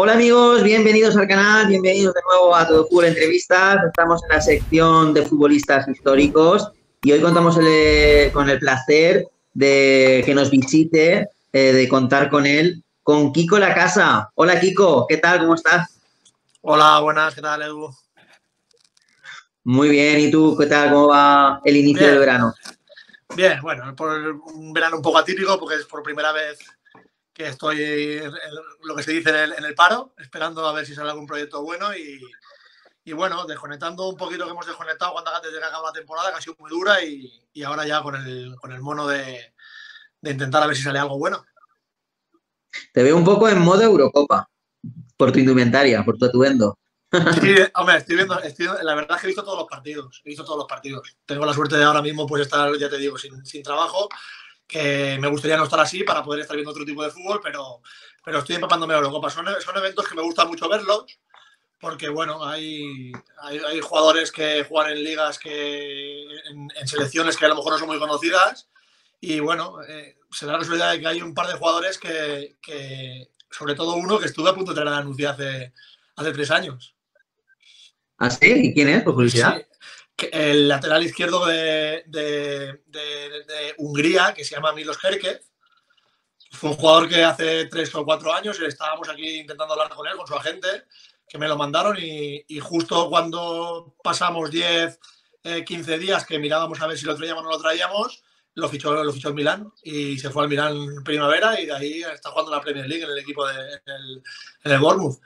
Hola amigos, bienvenidos al canal, bienvenidos de nuevo a Todo Fútbol Entrevistas. Estamos en la sección de futbolistas históricos y hoy contamos con el placer de que nos visite, de contar con él, con Kiko La Casa. Hola Kiko, ¿qué tal? ¿Cómo estás? Hola, buenas, ¿qué tal, Edu? Muy bien, ¿y tú qué tal? ¿Cómo va el inicio del Bien, verano? bien, bueno, por un verano un poco atípico porque es por primera vez que estoy, lo que se dice, en el paro, esperando a ver si sale algún proyecto bueno y bueno, desconectando un poquito que hemos desconectado cuando antes de que acabe la temporada, que ha sido muy dura y ahora ya con el mono de intentar a ver si sale algo bueno. Te veo un poco en modo Eurocopa, por tu indumentaria, por tu atuendo. Sí, hombre, la verdad es que he visto todos los partidos. Tengo la suerte de ahora mismo pues estar, ya te digo, sin trabajo, que me gustaría no estar así para poder estar viendo otro tipo de fútbol, pero estoy empapándome de la Eurocopa. Son eventos que me gusta mucho verlos, porque bueno, hay jugadores que juegan en ligas en selecciones que a lo mejor no son muy conocidas, y bueno, se da la casualidad de que hay un par de jugadores sobre todo uno que estuve a punto de traer a anunciar hace 3 años. ¿Ah, sí? ¿Y quién es, por curiosidad? Sí, el lateral izquierdo de Hungría, que se llama Milos Kerkez, fue un jugador que hace 3 o 4 años estábamos aquí intentando hablar con él, con su agente, que me lo mandaron y justo cuando pasamos 10, 15 días que mirábamos a ver si lo traíamos o no lo traíamos, lo fichó el Milán y se fue al Milán Primavera y de ahí está jugando en la Premier League en el equipo en el Bournemouth.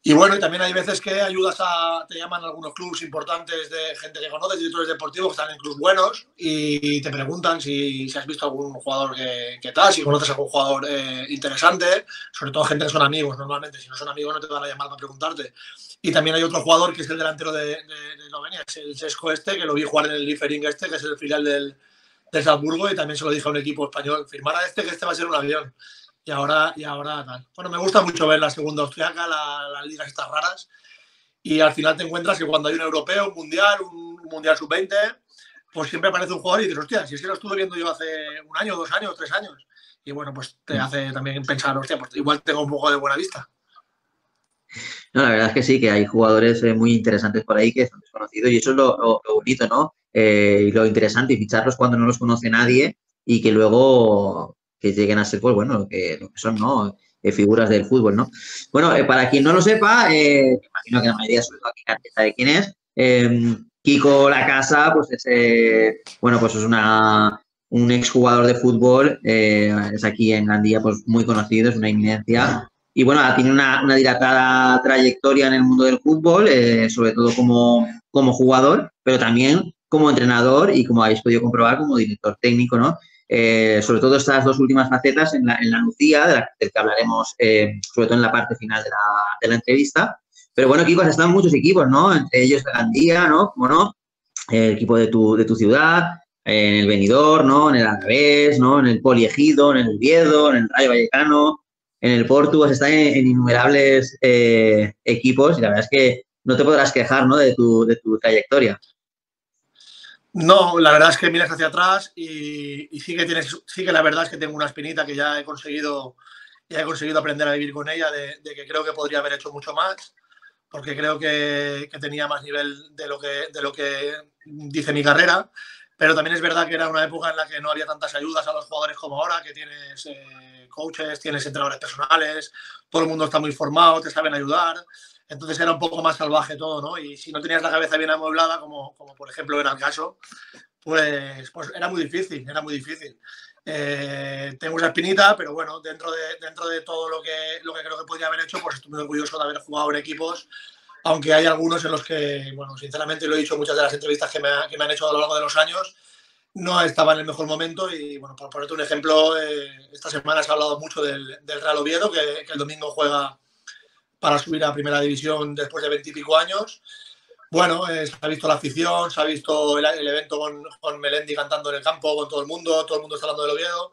Y bueno, y también hay veces que te llaman algunos clubes importantes de gente que conoces, directores deportivos que están en clubes buenos y te preguntan si has visto algún jugador que tal, si conoces algún jugador interesante, sobre todo gente que son amigos normalmente, si no son amigos no te van a llamar para preguntarte. Y también hay otro jugador que es el delantero de Eslovenia, es el Sesco que lo vi jugar en el Liefering que es el filial del Salzburgo y también se lo dije a un equipo español, firmar a que este va a ser un avión. Y ahora tal. Bueno, me gusta mucho ver la segunda austriaca, las ligas estas raras. Y al final te encuentras que cuando hay un europeo, un mundial sub-20, pues siempre aparece un jugador y dices, hostia, si es que lo estuve viendo yo hace 1 año, 2 años, 3 años. Y bueno, pues te hace también pensar, hostia, pues igual tengo un poco de buena vista. No, la verdad es que sí, que hay jugadores muy interesantes por ahí que son desconocidos y eso es lo bonito, ¿no? Y lo interesante, y ficharlos cuando no los conoce nadie y que luego que lleguen a ser, pues bueno, lo que son, ¿no? Figuras del fútbol, ¿no? Bueno, para quien no lo sepa, me imagino que la mayoría, sobre todo aquí, nadie sabe quién es. Kiko La Casa, pues es, bueno, pues es un exjugador de fútbol, es aquí en Gandía, pues muy conocido, es una eminencia. Y bueno, tiene una dilatada trayectoria en el mundo del fútbol, sobre todo como jugador, pero también como entrenador y como habéis podido comprobar, como director técnico, ¿no? Sobre todo estas dos últimas facetas en la Nucía, del que hablaremos sobre todo en la parte final de la entrevista. Pero bueno, Kiko, has estado en muchos equipos, ¿no? Entre ellos de Gandía, ¿no? Como no, el equipo de tu ciudad, en el Benidorm, ¿no? En el Alavés, ¿no? En el Poliegido, en el Oviedo, en el Rayo Vallecano, en el Portu, has estado en innumerables equipos y la verdad es que no te podrás quejar, ¿no? De tu trayectoria. No, la verdad es que miras hacia atrás y sí que la verdad es que tengo una espinita que ya he conseguido aprender a vivir con ella, de que creo que podría haber hecho mucho más, porque creo que tenía más nivel de lo que dice mi carrera, pero también es verdad que era una época en la que no había tantas ayudas a los jugadores como ahora, que tienes coaches, tienes entrenadores personales, todo el mundo está muy formado, te saben ayudar, entonces era un poco más salvaje todo, ¿no? Y si no tenías la cabeza bien amueblada, como por ejemplo era el caso, pues era muy difícil, era muy difícil. Tengo esa espinita, pero bueno, dentro de todo lo que creo que podría haber hecho, pues estoy muy orgulloso de haber jugado en equipos, aunque hay algunos en los que, bueno, sinceramente lo he dicho en muchas de las entrevistas que me han hecho a lo largo de los años, no estaba en el mejor momento y, bueno, por ponerte un ejemplo, esta semana se ha hablado mucho del Real Oviedo, que el domingo juega para subir a Primera División después de 20 y pico años. Bueno, se ha visto la afición, se ha visto el evento con Melendi cantando en el campo, con todo el mundo está hablando del Oviedo.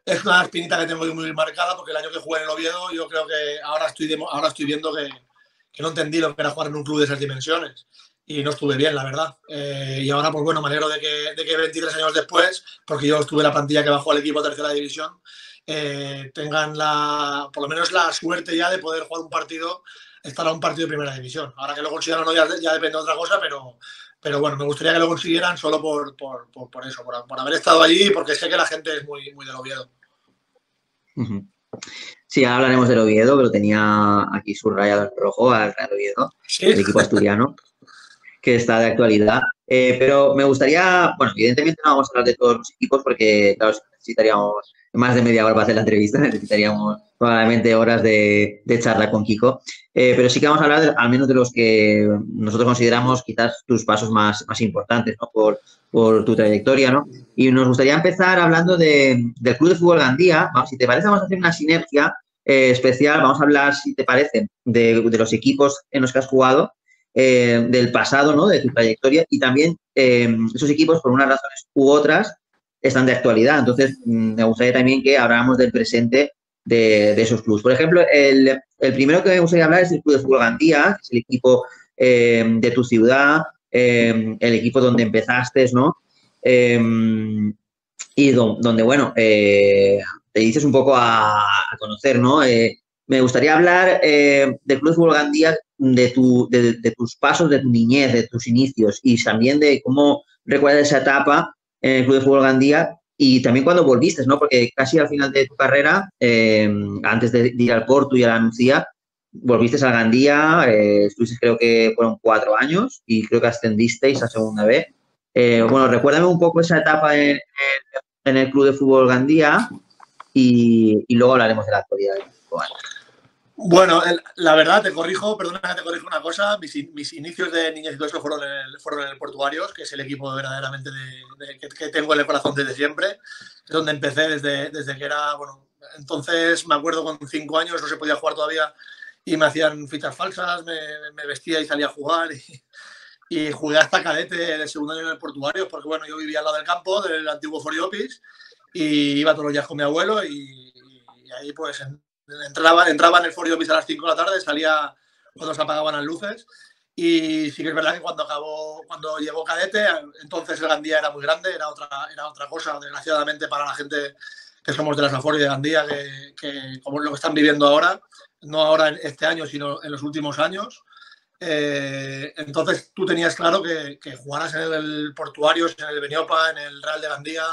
Es una espinita que tengo muy marcada porque el año que jugué en el Oviedo yo creo que ahora estoy viendo que no entendí lo que era jugar en un club de esas dimensiones y no estuve bien, la verdad. Y ahora, pues bueno, me alegro de que 23 años después, porque yo estuve en la plantilla que bajó al equipo a tercera división, tengan por lo menos la suerte ya de poder jugar un partido, estar a un partido de primera división. Ahora que lo consigan o no ya depende de otra cosa, pero bueno, me gustaría que lo consiguieran solo por eso, por haber estado allí y porque sé que la gente es muy, muy del Oviedo. Sí, ahora hablaremos del Oviedo, que lo tenía aquí subrayado en rojo, al Real Oviedo, ¿Sí? el equipo asturiano, que está de actualidad. Pero me gustaría, bueno, evidentemente no vamos a hablar de todos los equipos porque, claro, necesitaríamos más de media hora para hacer la entrevista, necesitaríamos probablemente horas de charla con Kiko. Pero sí que vamos a hablar al menos de los que nosotros consideramos quizás tus pasos más importantes, ¿no? Por tu trayectoria, ¿no? Y nos gustaría empezar hablando del Club de Fútbol Gandía. Si te parece, vamos a hacer una sinergia especial. Vamos a hablar, si te parece, de los equipos en los que has jugado, del pasado, ¿no? De tu trayectoria y también esos equipos, por unas razones u otras, están de actualidad. Entonces, me gustaría también que habláramos del presente de esos clubes. Por ejemplo, el primero que me gustaría hablar es el Club de Fútbol Gandía, que es el equipo de tu ciudad, el equipo donde empezaste, ¿no? Y donde, bueno, te dices un poco a conocer, ¿no? Me gustaría hablar del Club de Fútbol Gandía, de tus pasos, de tu niñez, de tus inicios y también de cómo recuerdas esa etapa en el Club de Fútbol Gandía y también cuando volviste, ¿no? Porque casi al final de tu carrera, antes de ir al Porto y a la Nucía, volviste al Gandía, estuviste creo que fueron 4 años y creo que ascendisteis a segunda vez. Bueno, recuérdame un poco esa etapa en el Club de Fútbol Gandía y luego hablaremos de la actualidad del equipo. Bueno, la verdad, perdona que te corrijo una cosa, mis inicios de niñez y todo eso fueron en el Portuarios, que es el equipo verdaderamente que tengo en el corazón desde siempre, es donde empecé desde que era, bueno, entonces me acuerdo con 5 años no se podía jugar todavía y me hacían fichas falsas, me vestía y salía a jugar y jugué hasta cadete el segundo año en el Portuarios, porque bueno, yo vivía al lado del campo, del antiguo Foriopis, y iba todos los días con mi abuelo y ahí pues entraba en el Foriopis a las 5 de la tarde, salía cuando se apagaban las luces y sí que es verdad que cuando llegó cadete, entonces el Gandía era muy grande, era otra cosa, desgraciadamente para la gente que somos de las Safor y de Gandía, que como lo que están viviendo ahora, no ahora este año, sino en los últimos años. Entonces tú tenías claro que jugaras en el Portuarios, en el Beniopa, en el Real de Gandía,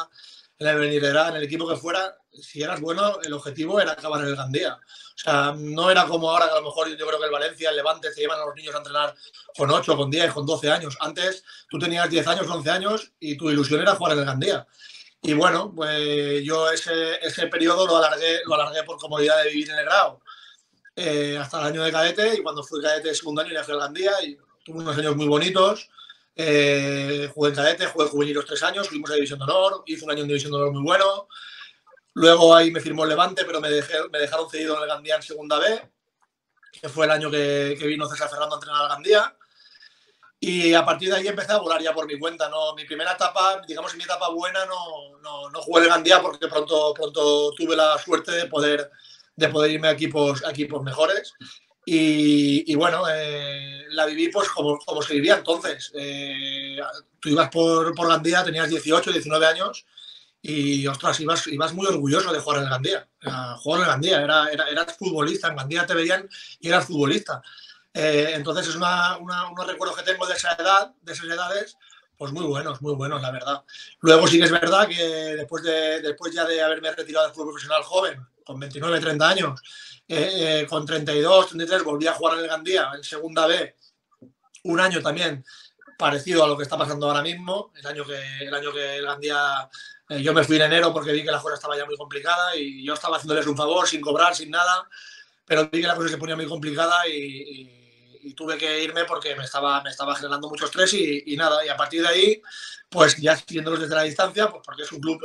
en el Benirredrà, en el equipo que fuera, si eras bueno, el objetivo era acabar en el Gandía. O sea, no era como ahora que a lo mejor yo creo que el Valencia, el Levante se llevan a los niños a entrenar con 8, con 10, con 12 años. Antes tú tenías 10 años, 11 años y tu ilusión era jugar en el Gandía. Y bueno, pues yo ese periodo lo alargué por comodidad de vivir en el Grau. Hasta el año de cadete y cuando fui cadete de segundo año ya fui al Gandía y tuve unos años muy bonitos. Jugué en cadete, jugué juvenil los 3 años, fuimos a División de Honor, hice un año en División de Honor muy bueno. Luego ahí me firmó el Levante, pero me dejaron cedido en el Gandía en segunda B, que fue el año que vino César Ferrando a entrenar al Gandía. Y a partir de ahí empecé a volar ya por mi cuenta. ¿No? Mi primera etapa, digamos en mi etapa buena, no jugué en el Gandía porque pronto tuve la suerte de poder irme a equipos mejores. Y bueno, la viví pues como se vivía entonces. Tú ibas por Gandía, tenías 18, 19 años y, ostras, ibas muy orgulloso de jugar en el Gandía. Jugar en el Gandía, eras futbolista, en Gandía te veían y eras futbolista. Entonces es unos recuerdos que tengo de esas edades, pues muy buenos, la verdad. Luego sí que es verdad que después ya de haberme retirado del fútbol profesional joven, con 29, 30 años, con 32, 33, volví a jugar en el Gandía, en segunda B, un año también parecido a lo que está pasando ahora mismo, el año que el Gandía, yo me fui en enero porque vi que la cosa estaba ya muy complicada y yo estaba haciéndoles un favor, sin cobrar, sin nada, pero vi que la cosa se ponía muy complicada y tuve que irme porque me estaba generando mucho estrés y nada, y a partir de ahí, pues ya siguiéndolos desde la distancia, pues porque es un club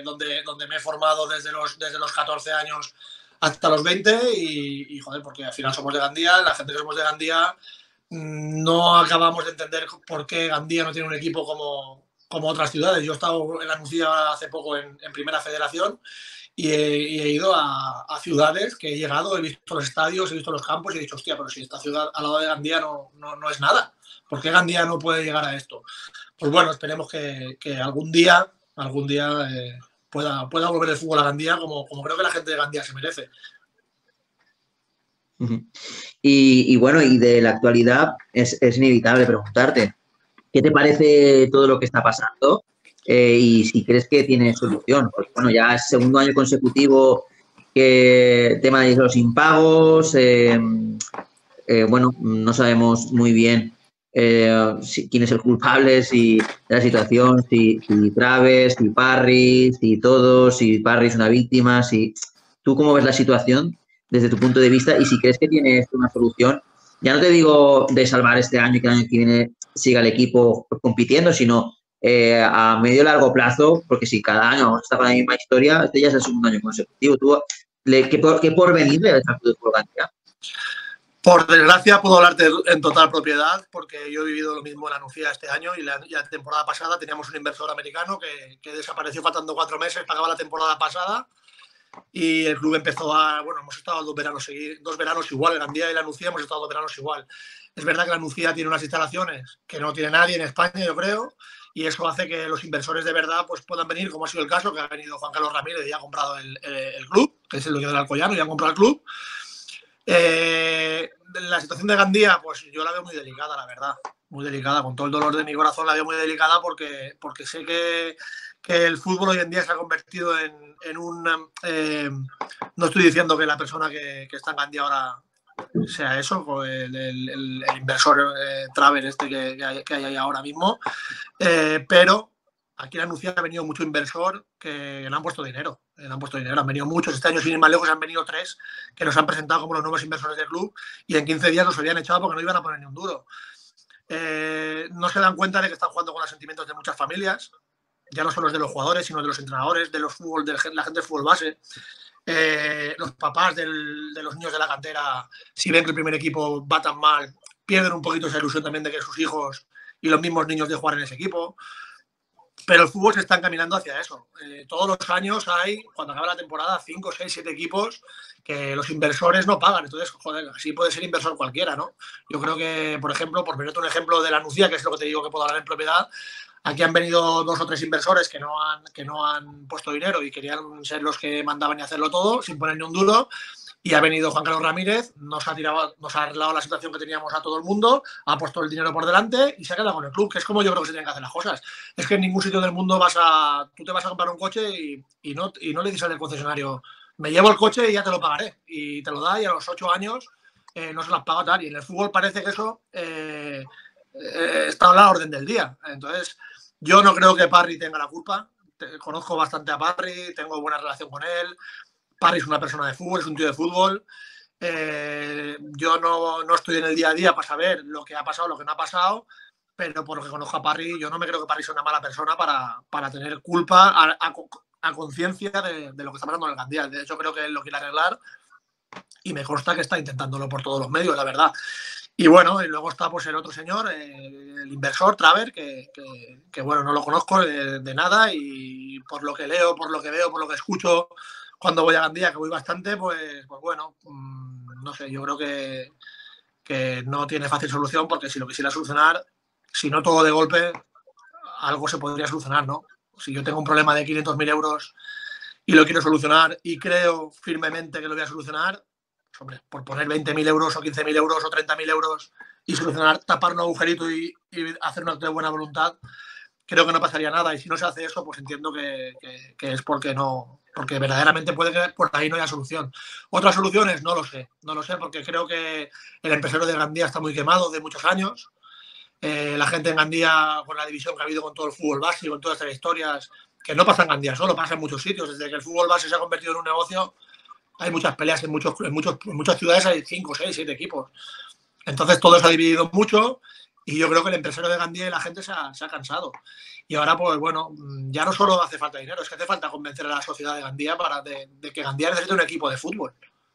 donde me he formado desde los 14 años hasta los 20 y joder, porque al final somos de Gandía, la gente que somos de Gandía no acabamos de entender por qué Gandía no tiene un equipo como otras ciudades. Yo he estado en la Nucía hace poco en Primera Federación y he ido a ciudades que he llegado, he visto los estadios, he visto los campos y he dicho, hostia, pero si esta ciudad al lado de Gandía no es nada. ¿Por qué Gandía no puede llegar a esto? Pues bueno, esperemos que algún día pueda volver el fútbol a Gandía como creo que la gente de Gandía se merece. Y bueno, y de la actualidad es inevitable preguntarte, ¿qué te parece todo lo que está pasando? Y si crees que tiene solución. Pues bueno, ya es segundo año consecutivo que el tema de los impagos, bueno, no sabemos muy bien quién es el culpable, si de la situación, si Traves, si Parry, si todos, si Parry es una víctima, si tú cómo ves la situación desde tu punto de vista y si crees que tiene esto una solución. Ya no te digo de salvar este año y que el año que viene siga el equipo compitiendo, sino a medio y largo plazo, porque si cada año está con la misma historia, este ya es el segundo año consecutivo. ¿Tú, qué porvenir le ves al Club de Fútbol Gandía? Por desgracia puedo hablarte en total propiedad porque yo he vivido lo mismo en la Nucía este año y la temporada pasada teníamos un inversor americano que desapareció faltando 4 meses, pagaba la temporada pasada y el club empezó bueno, hemos estado 2 veranos igual, en Gandía y la Nucía hemos estado 2 veranos igual. Es verdad que la Nucía tiene unas instalaciones que no tiene nadie en España, yo creo, y eso hace que los inversores de verdad pues puedan venir, como ha sido el caso, que ha venido Juan Carlos Ramírez y ha comprado el club, que es el dueño del Alcoyano y ha comprado el club. La situación de Gandía, pues yo la veo muy delicada, la verdad. Muy delicada, con todo el dolor de mi corazón la veo muy delicada porque sé que el fútbol hoy en día se ha convertido en un... no estoy diciendo que la persona que está en Gandía ahora sea eso, el inversor Traver este que hay ahí ahora mismo, pero aquí en Anuncia ha venido mucho inversor que le han puesto dinero. Han venido muchos. Este año, sin ir más lejos, han venido 3 que nos han presentado como los nuevos inversores del club y en 15 días los habían echado porque no iban a poner ni un duro. No se dan cuenta de que están jugando con los sentimientos de muchas familias, ya no solo los de los jugadores, sino de los entrenadores, de la gente del fútbol base. Los papás de los niños de la cantera, si ven que el primer equipo va tan mal, pierden un poquito esa ilusión también de que sus hijos y los mismos niños de jugar en ese equipo. Pero el fútbol se está encaminando hacia eso. Todos los años hay, cuando acaba la temporada, 5, 6, 7 equipos que los inversores no pagan. Entonces, joder, así puede ser inversor cualquiera, ¿no? Yo creo que, por ejemplo, por ponerte un ejemplo de la Nucía, que es lo que te digo que puedo hablar en propiedad, aquí han venido 2 o 3 inversores que no han puesto dinero y querían ser los que mandaban y hacerlo todo, sin poner ni un duro. Y ha venido Juan Carlos Ramírez, nos ha arreglado la situación que teníamos a todo el mundo, ha puesto el dinero por delante y se ha quedado con el club, que es como yo creo que se tienen que hacer las cosas. Es que en ningún sitio del mundo tú te vas a comprar un coche y no le dices al concesionario, me llevo el coche y ya te lo pagaré. Y te lo da y a los 8 años no se las paga tal. Y en el fútbol parece que eso está a la orden del día. Entonces, yo no creo que Parry tenga la culpa. Conozco bastante a Parry, tengo buena relación con él. Parry es una persona de fútbol, es un tío de fútbol. Yo no estoy en el día a día para saber lo que ha pasado, lo que no ha pasado, pero por lo que conozco a Parry, yo no me creo que Parry sea una mala persona para tener culpa a conciencia de lo que está pasando en el Gandía. De hecho, creo que él lo quiere arreglar y me consta que está intentándolo por todos los medios, la verdad. Y bueno, y luego está pues el otro señor, el inversor, Traver, que bueno, no lo conozco de nada y por lo que leo, por lo que veo, por lo que escucho cuando voy a Gandía, que voy bastante, pues bueno, no sé, yo creo que no tiene fácil solución porque si lo quisiera solucionar, si no todo de golpe, algo se podría solucionar, ¿no? Si yo tengo un problema de 500.000 euros y lo quiero solucionar y creo firmemente que lo voy a solucionar, pues, hombre, por poner 20.000 euros o 15.000 euros o 30.000 euros y solucionar, tapar un agujerito y hacer un acto de buena voluntad, creo que no pasaría nada. Y si no se hace eso, pues entiendo que es porque verdaderamente puede que por ahí no haya solución. Otras soluciones, no lo sé, porque creo que el empresario de Gandía está muy quemado de muchos años. La gente en Gandía, con la división que ha habido con todo el fútbol base y con todas estas historias, que no pasa en Gandía solo, pasa en muchos sitios. Desde que el fútbol base se ha convertido en un negocio, hay muchas peleas en muchas ciudades, hay 5, 6, 7 equipos. Entonces todo se ha dividido mucho y yo creo que el empresario de Gandía y la gente se ha cansado. Y ahora, pues bueno, ya no solo hace falta dinero, es que hace falta convencer a la sociedad de Gandía de que Gandía necesita un equipo de fútbol.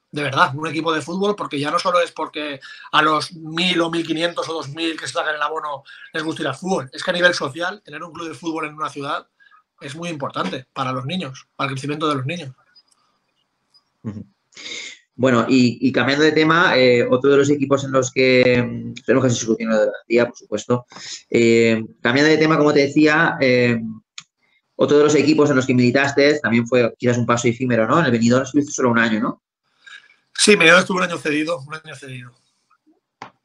De verdad, un equipo de fútbol, porque ya no solo es porque a los 1.000 o 1.500 o 2.000 que se sacan el abono les gusta ir al fútbol. Es que a nivel social, tener un club de fútbol en una ciudad es muy importante para los niños, para el crecimiento de los niños. Bueno, y cambiando de tema, otro de los equipos en los que tenemos que se soluciona de Gandía, por supuesto. Cambiando de tema, como te decía, otro de los equipos en los que militaste también fue quizás un paso efímero, ¿no? En el Benidorm estuviste solo un año, ¿no? Sí, Benidorm estuvo un año cedido, un año cedido.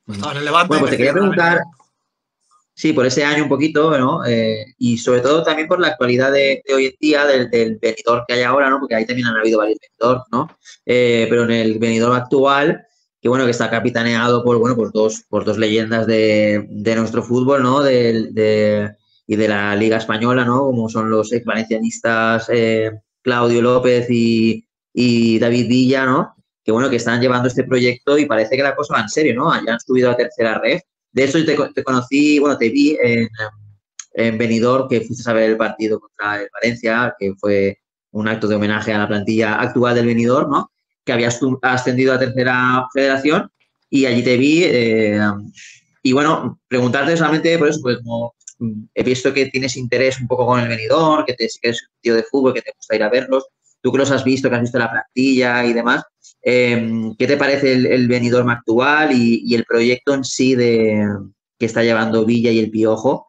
Estaba en el Levante Bueno, y pues me te quería cedieron al preguntar, Benidorm. sí, por ese año un poquito, ¿no? Y sobre todo también por la actualidad de hoy en día del Benidorm que hay ahora, ¿no? Porque ahí también han habido varios Benidorm, ¿no? Pero en el Benidorm actual, que bueno, que está capitaneado por, bueno, por dos leyendas de nuestro fútbol, ¿no? Y de la Liga Española, ¿no? Como son los ex valencianistas Claudio López y David Villa, ¿no? Que bueno, que están llevando este proyecto y parece que la cosa va en serio, ¿no? Ya han subido a tercera red. De hecho, te conocí, bueno, te vi en Benidorm, que fuiste a ver el partido contra el Valencia, que fue un acto de homenaje a la plantilla actual del Benidorm, ¿no? Que habías ascendido a tercera federación y allí te vi. Y bueno, preguntarte solamente por eso, pues como he visto que tienes interés un poco con el Benidorm, que eres un tío de fútbol, que te gusta ir a verlos, tú que los has visto, que has visto la plantilla y demás, ¿qué te parece el Benidorm actual y el proyecto en sí que está llevando Villa y el Piojo?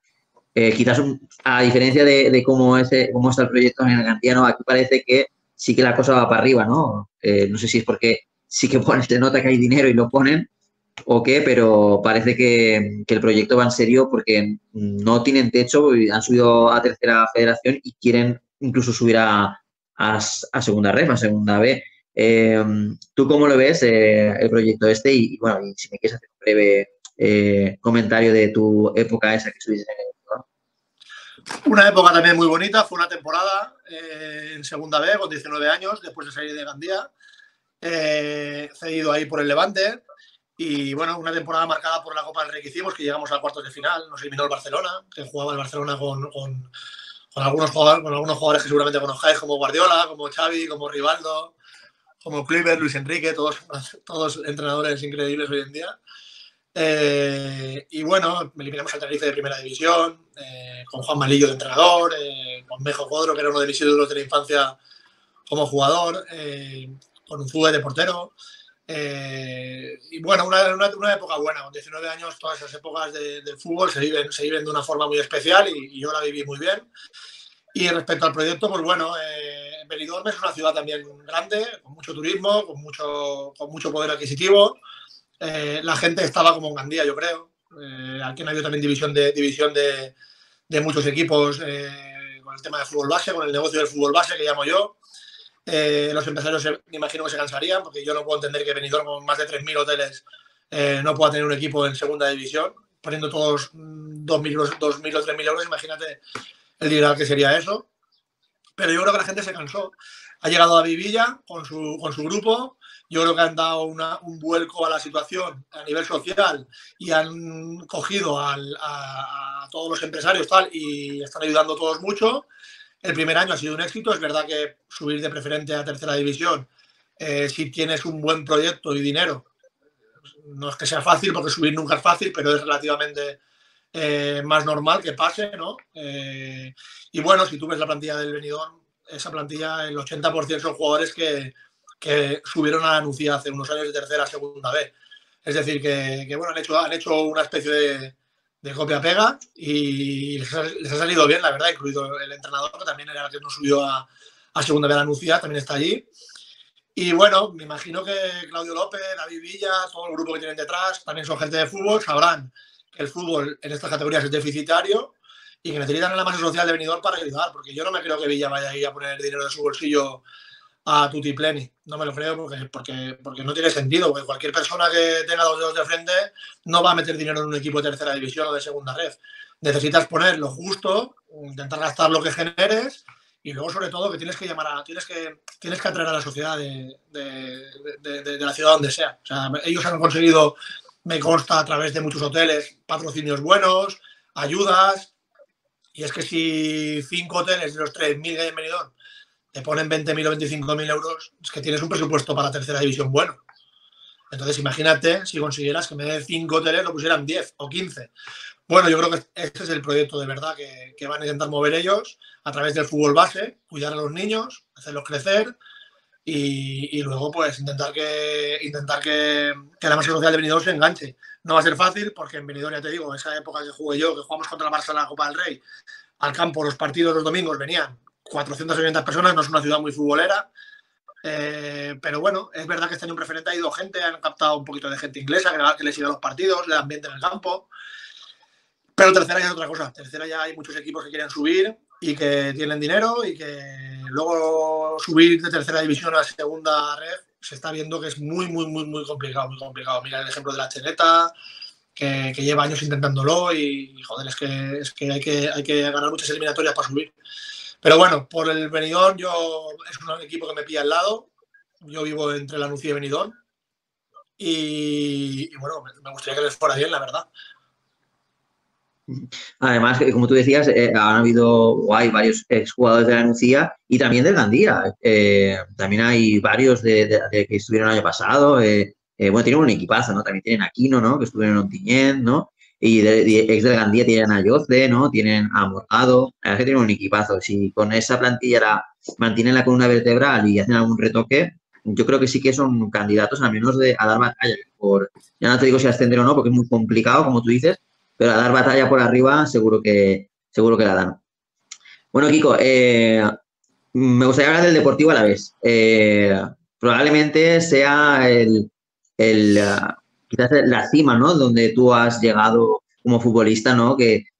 Quizás a diferencia de cómo está el proyecto en el Gantiano, aquí parece que sí que la cosa va para arriba, ¿no? No sé si es porque sí que se nota que hay dinero y lo ponen o qué, pero parece que el proyecto va en serio porque no tienen techo y han subido a tercera federación y quieren incluso subir a segunda ref, a segunda B. Eh, ¿Tú cómo lo ves el proyecto este? Y bueno, y si me quieres hacer un breve comentario de tu época esa que estuviste en el... Una época también muy bonita, fue una temporada en segunda B con 19 años, después de salir de Gandía, cedido ahí por el Levante. Y bueno, una temporada marcada por la Copa del Rey que hicimos, que llegamos a cuartos de final, nos eliminó el Barcelona, que jugaba el Barcelona con algunos jugadores que seguramente conozcáis, como Guardiola, como Xavi, como Rivaldo, como Kluivert, Luis Enrique, todos entrenadores increíbles hoy en día. Y bueno, eliminamos al Tenerife de primera división, con Juan Malillo de entrenador, con Mejo Codro, que era uno de mis ídolos de la infancia como jugador, con un Zúe de portero. Y bueno, una época buena, con 19 años, todas esas épocas del fútbol se viven de una forma muy especial y yo la viví muy bien. Y respecto al proyecto, pues bueno, Benidorm es una ciudad también grande, con mucho turismo, con mucho poder adquisitivo. La gente estaba como en Gandía, yo creo. Aquí ha habido también división de muchos equipos con el tema de fútbol base, con el negocio del fútbol base que llamo yo. Los empresarios me imagino que se cansarían, porque yo no puedo entender que Benidorm con más de 3.000 hoteles no pueda tener un equipo en segunda división, poniendo todos 2.000 o 3.000 euros, imagínate el dinero que sería eso. Pero yo creo que la gente se cansó. Ha llegado a Vivilla con su grupo. Yo creo que han dado un vuelco a la situación a nivel social y han cogido a todos los empresarios tal y están ayudando todos mucho. El primer año ha sido un éxito. Es verdad que subir de preferente a tercera división, si tienes un buen proyecto y dinero, no es que sea fácil, porque subir nunca es fácil, pero es relativamente más normal que pase, ¿no? Y bueno, si tú ves la plantilla del Benidorm, esa plantilla, el 80% son jugadores que subieron a la Nucía hace unos años de tercera a segunda B. Es decir, que bueno, han hecho una especie de copia-pega y les ha salido bien, la verdad, incluido el entrenador, que también era el que nos subió a segunda B a la Nucía, también está allí. Y bueno, me imagino que Claudio López, David Villa, todo el grupo que tienen detrás, también son gente de fútbol, sabrán que el fútbol en estas categorías es deficitario y que necesitan la masa social de Benidorm para ayudar, porque yo no me creo que Villa vaya a ir a poner dinero de su bolsillo a Tutipleni. No me lo creo porque no tiene sentido, porque cualquier persona que tenga dos dedos de frente no va a meter dinero en un equipo de tercera división o de segunda red. Necesitas poner lo justo, intentar gastar lo que generes y luego, sobre todo, que tienes que atraer a la sociedad de la ciudad donde sea. O sea, ellos han conseguido, me consta, a través de muchos hoteles, patrocinios buenos, ayudas. Y es que si 5 hoteles de los 3.000 que hay en Benidorm te ponen 20.000 o 25.000 euros, es que tienes un presupuesto para tercera división bueno. Entonces, imagínate si consiguieras que en vez de 5 hoteles lo pusieran 10 o 15. Bueno, yo creo que este es el proyecto de verdad que van a intentar mover ellos a través del fútbol base, cuidar a los niños, hacerlos crecer y luego pues intentar que la masa social de Benidorm se enganche. No va a ser fácil porque en Benidorm, ya te digo, esa época que jugué yo, que jugamos contra el Barça en la Copa del Rey, al campo los partidos los domingos venían 400 o 500 personas, no es una ciudad muy futbolera. Pero bueno, es verdad que este año preferente ha ido gente, han captado un poquito de gente inglesa que le sigue a los partidos, le ambiente en el campo. Pero tercera ya es otra cosa. Tercera ya hay muchos equipos que quieren subir y que tienen dinero y que luego subir de tercera división a segunda red se está viendo que es muy complicado, muy complicado. Mira el ejemplo de la Cheneta, que lleva años intentándolo y joder, es que hay que ganar muchas eliminatorias para subir. Pero bueno, por el Benidorm es un equipo que me pilla al lado. Yo vivo entre la Nucía y Benidorm. Y bueno, me gustaría que les fuera bien, la verdad. Además, como tú decías, han habido o hay varios exjugadores de la Nucía y también del Gandía. También hay varios de que estuvieron el año pasado. Bueno, tienen un equipazo, ¿no? También tienen a Aquino, ¿no? Que estuvieron en Ontinyent, ¿no? Y ex del Gandía tienen a Yoce, ¿no? Tienen a Morgado. La verdad es que tienen un equipazo. Si con esa plantilla mantienen la columna vertebral y hacen algún retoque, yo creo que sí que son candidatos al menos a dar batalla. Ya no te digo si ascender o no, porque es muy complicado, como tú dices, pero a dar batalla por arriba seguro que la dan. Bueno, Kiko, me gustaría hablar del Deportivo Alavés. Probablemente sea quizás la cima, ¿no? Donde tú has llegado como futbolista, ¿no?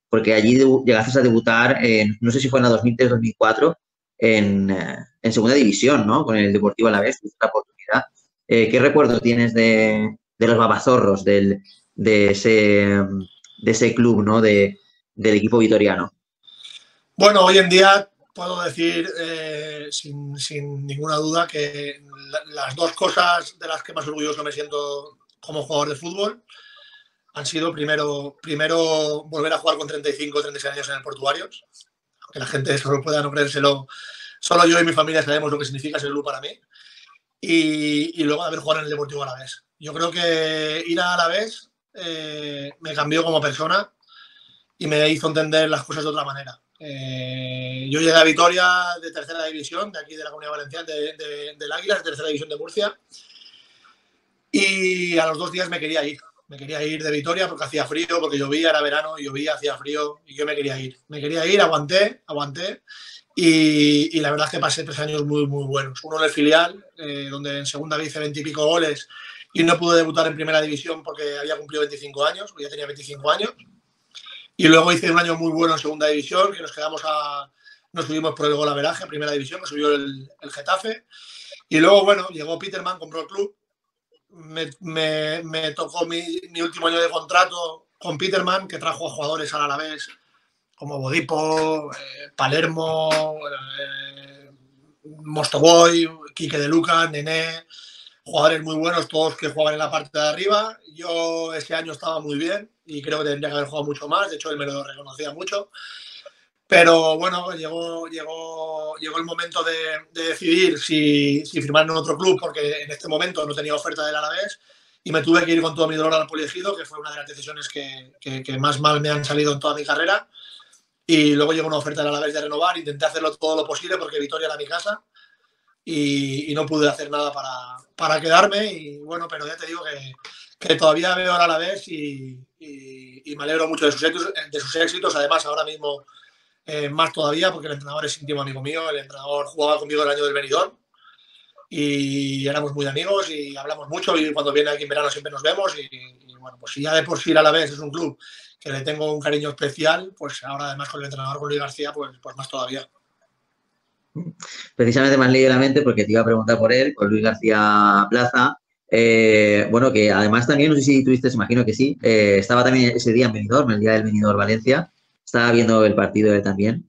Porque allí llegaste a debutar, no sé si fue en la 2003-2004, en segunda división, ¿no? Con el Deportivo Alavés, esta oportunidad. ¿Qué recuerdo tienes de los babazorros, de ese club, ¿no? Del equipo vitoriano? Bueno, hoy en día puedo decir sin ninguna duda que las dos cosas de las que más orgulloso me siento como jugador de fútbol han sido primero volver a jugar con 35 o 36 años en el Portuarios, aunque la gente solo pueda no creérselo, solo yo y mi familia sabemos lo que significa ese club para mí, y luego haber jugado en el Deportivo Alavés. Yo creo que ir a Alavés me cambió como persona y me hizo entender las cosas de otra manera. Yo llegué a Vitoria de tercera división, de aquí de la Comunidad Valenciana, del Águila, de tercera división de Murcia, y a los 2 días me quería ir. Me quería ir de Vitoria porque hacía frío, porque llovía, era verano, llovía, hacía frío y yo me quería ir. Me quería ir, aguanté y la verdad es que pasé 3 años muy buenos. Uno en el filial, donde en segunda hice 20 y pico goles y no pude debutar en primera división porque había cumplido 25 años, ya tenía 25 años. Y luego hice un año muy bueno en segunda división, que nos subimos por el golaveraje a primera división, que subió el Getafe. Y luego, bueno, llegó Peterman, compró el club. Me tocó mi último año de contrato con Peterman, que trajo a jugadores al Alavés como Bodipo, Palermo, Mostoboy, Quique de Luca, Nené, jugadores muy buenos, todos que jugaban en la parte de arriba. Yo ese año estaba muy bien y creo que tendría que haber jugado mucho más, de hecho él me lo reconocía mucho. Pero bueno, llegó el momento de decidir si firmar en otro club, porque en este momento no tenía oferta del Alavés y me tuve que ir con todo mi dolor al Poliegido, que fue una de las decisiones que más mal me han salido en toda mi carrera. Y luego llegó una oferta del Alavés de renovar, intenté hacerlo todo lo posible porque Vitoria era mi casa y no pude hacer nada para quedarme. Y bueno, pero ya te digo que todavía veo al Alavés y me alegro mucho de sus éxitos. Además, ahora mismo más todavía porque el entrenador es íntimo amigo mío. El entrenador jugaba conmigo el año del Benidorm y éramos muy amigos y hablamos mucho y cuando viene aquí en verano siempre nos vemos y bueno, pues si ya de por sí el Alavés es un club que le tengo un cariño especial, pues ahora además con el entrenador, con Luis García, pues más todavía. Precisamente me has leído la mente porque te iba a preguntar por él, con Luis García Plaza. Bueno, que además también, no sé si tuviste, imagino que sí, estaba también ese día en Benidorm, el día del Benidorm Valencia, estaba viendo el partido él también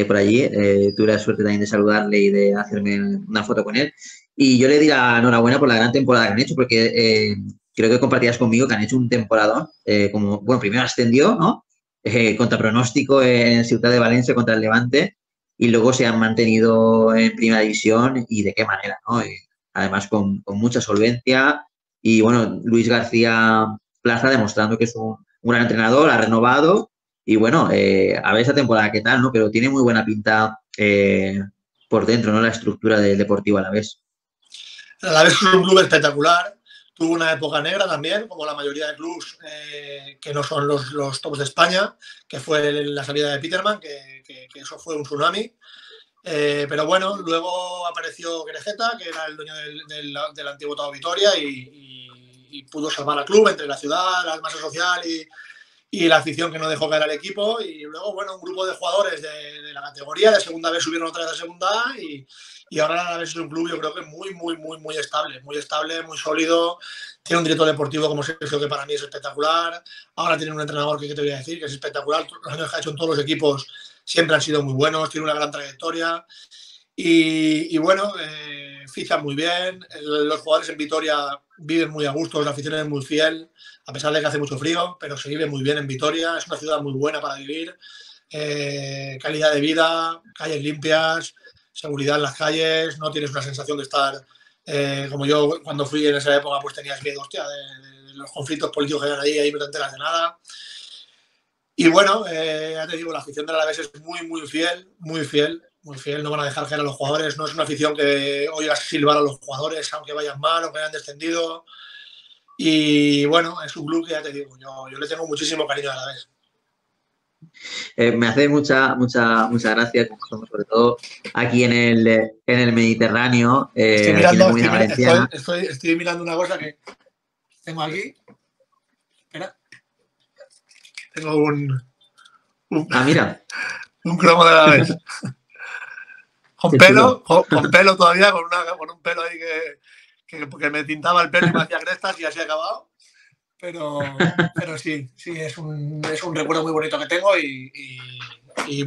por allí, tuve la suerte también de saludarle y de hacerme una foto con él. Y yo le di la enhorabuena por la gran temporada que han hecho, porque creo que compartías conmigo que han hecho un temporadón, como, bueno, primero ascendió, ¿no? Contra pronóstico en Ciudad de Valencia contra el Levante y luego se han mantenido en primera división y de qué manera, ¿no? Además con mucha solvencia y bueno, Luis García Plaza demostrando que es un gran entrenador, ha renovado y bueno, a ver esa temporada qué tal, ¿no? Pero tiene muy buena pinta por dentro, ¿no? La estructura del Deportivo Alavés. El Alavés es un club espectacular. tuvo una época negra también, como la mayoría de clubes que no son los tops de España, que fue la salida de Peterman, que eso fue un tsunami. Pero bueno, luego apareció Grejeta, que era el dueño del antiguo Tao Vitoria, y pudo salvar al club entre la ciudad, la masa social y la afición que no dejó caer al equipo. Y luego, bueno, un grupo de jugadores de la categoría, de segunda vez subieron otra vez a segunda A y ahora el Alavés es un club, yo creo que muy estable, muy sólido. Tiene un director deportivo como Sergio, que para mí es espectacular. Ahora tiene un entrenador que te voy a decir, que es espectacular. Los años que ha hecho en todos los equipos siempre han sido muy buenos, tiene una gran trayectoria. Y bueno, fichan muy bien. Los jugadores en Vitoria viven muy a gusto, la afición es muy fiel, a pesar de que hace mucho frío, pero se vive muy bien en Vitoria. Es una ciudad muy buena para vivir. Calidad de vida, calles limpias, seguridad en las calles, no tienes una sensación de estar como yo cuando fui en esa época, pues tenías miedo, hostia, de los conflictos políticos que hay ahí no te enteras de nada. Y bueno, ya te digo, la afición del Alavés es muy fiel, no van a dejar caer a los jugadores, no es una afición que oigas silbar a los jugadores aunque vayan mal o que hayan descendido. Y bueno, es un club que ya te digo, yo le tengo muchísimo cariño al Alavés. Me hace mucha gracia, sobre todo aquí en el Mediterráneo, aquí en la Comunidad Valenciana. Estoy mirando una cosa que tengo aquí. Espera. Tengo mira. Un cromo de Alavés. Con pelo todavía, con un pelo ahí que me tintaba el pelo y me hacía crestas y así he acabado. Pero sí, es un recuerdo muy bonito que tengo y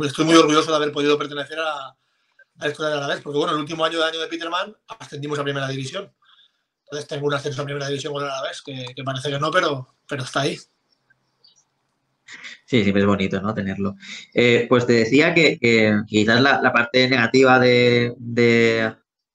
estoy muy orgulloso de haber podido pertenecer a la historia de Alavés, porque bueno, el último año de Peterman ascendimos a Primera División. Entonces tengo un ascenso a Primera División con el Alavés, que parece que no, pero está ahí. Sí, siempre es bonito, ¿no? Tenerlo. Pues te decía que quizás la parte negativa de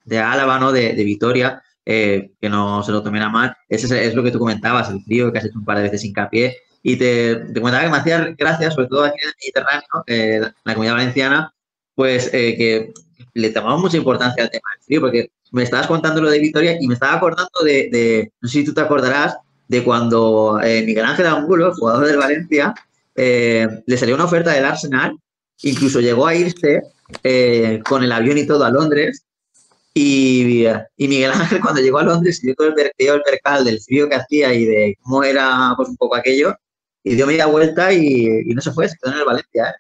Álava, ¿no? De Vitoria, que no se lo tomen a mal, es lo que tú comentabas, el frío, que has hecho un par de veces hincapié. Y te comentaba que me hacía gracia, sobre todo aquí en el Mediterráneo, en la Comunidad Valenciana, pues que le tomamos mucha importancia al tema del frío, porque me estabas contando lo de Vitoria y me estaba acordando no sé si tú te acordarás, de cuando Miguel Ángel Angulo, jugador del Valencia, le salió una oferta del Arsenal, incluso llegó a irse con el avión y todo a Londres. Y Miguel Ángel, cuando llegó a Londres, vio el percal del frío que hacía y de cómo era pues un poco aquello, y dio media vuelta y no se fue, se quedó en el Valencia.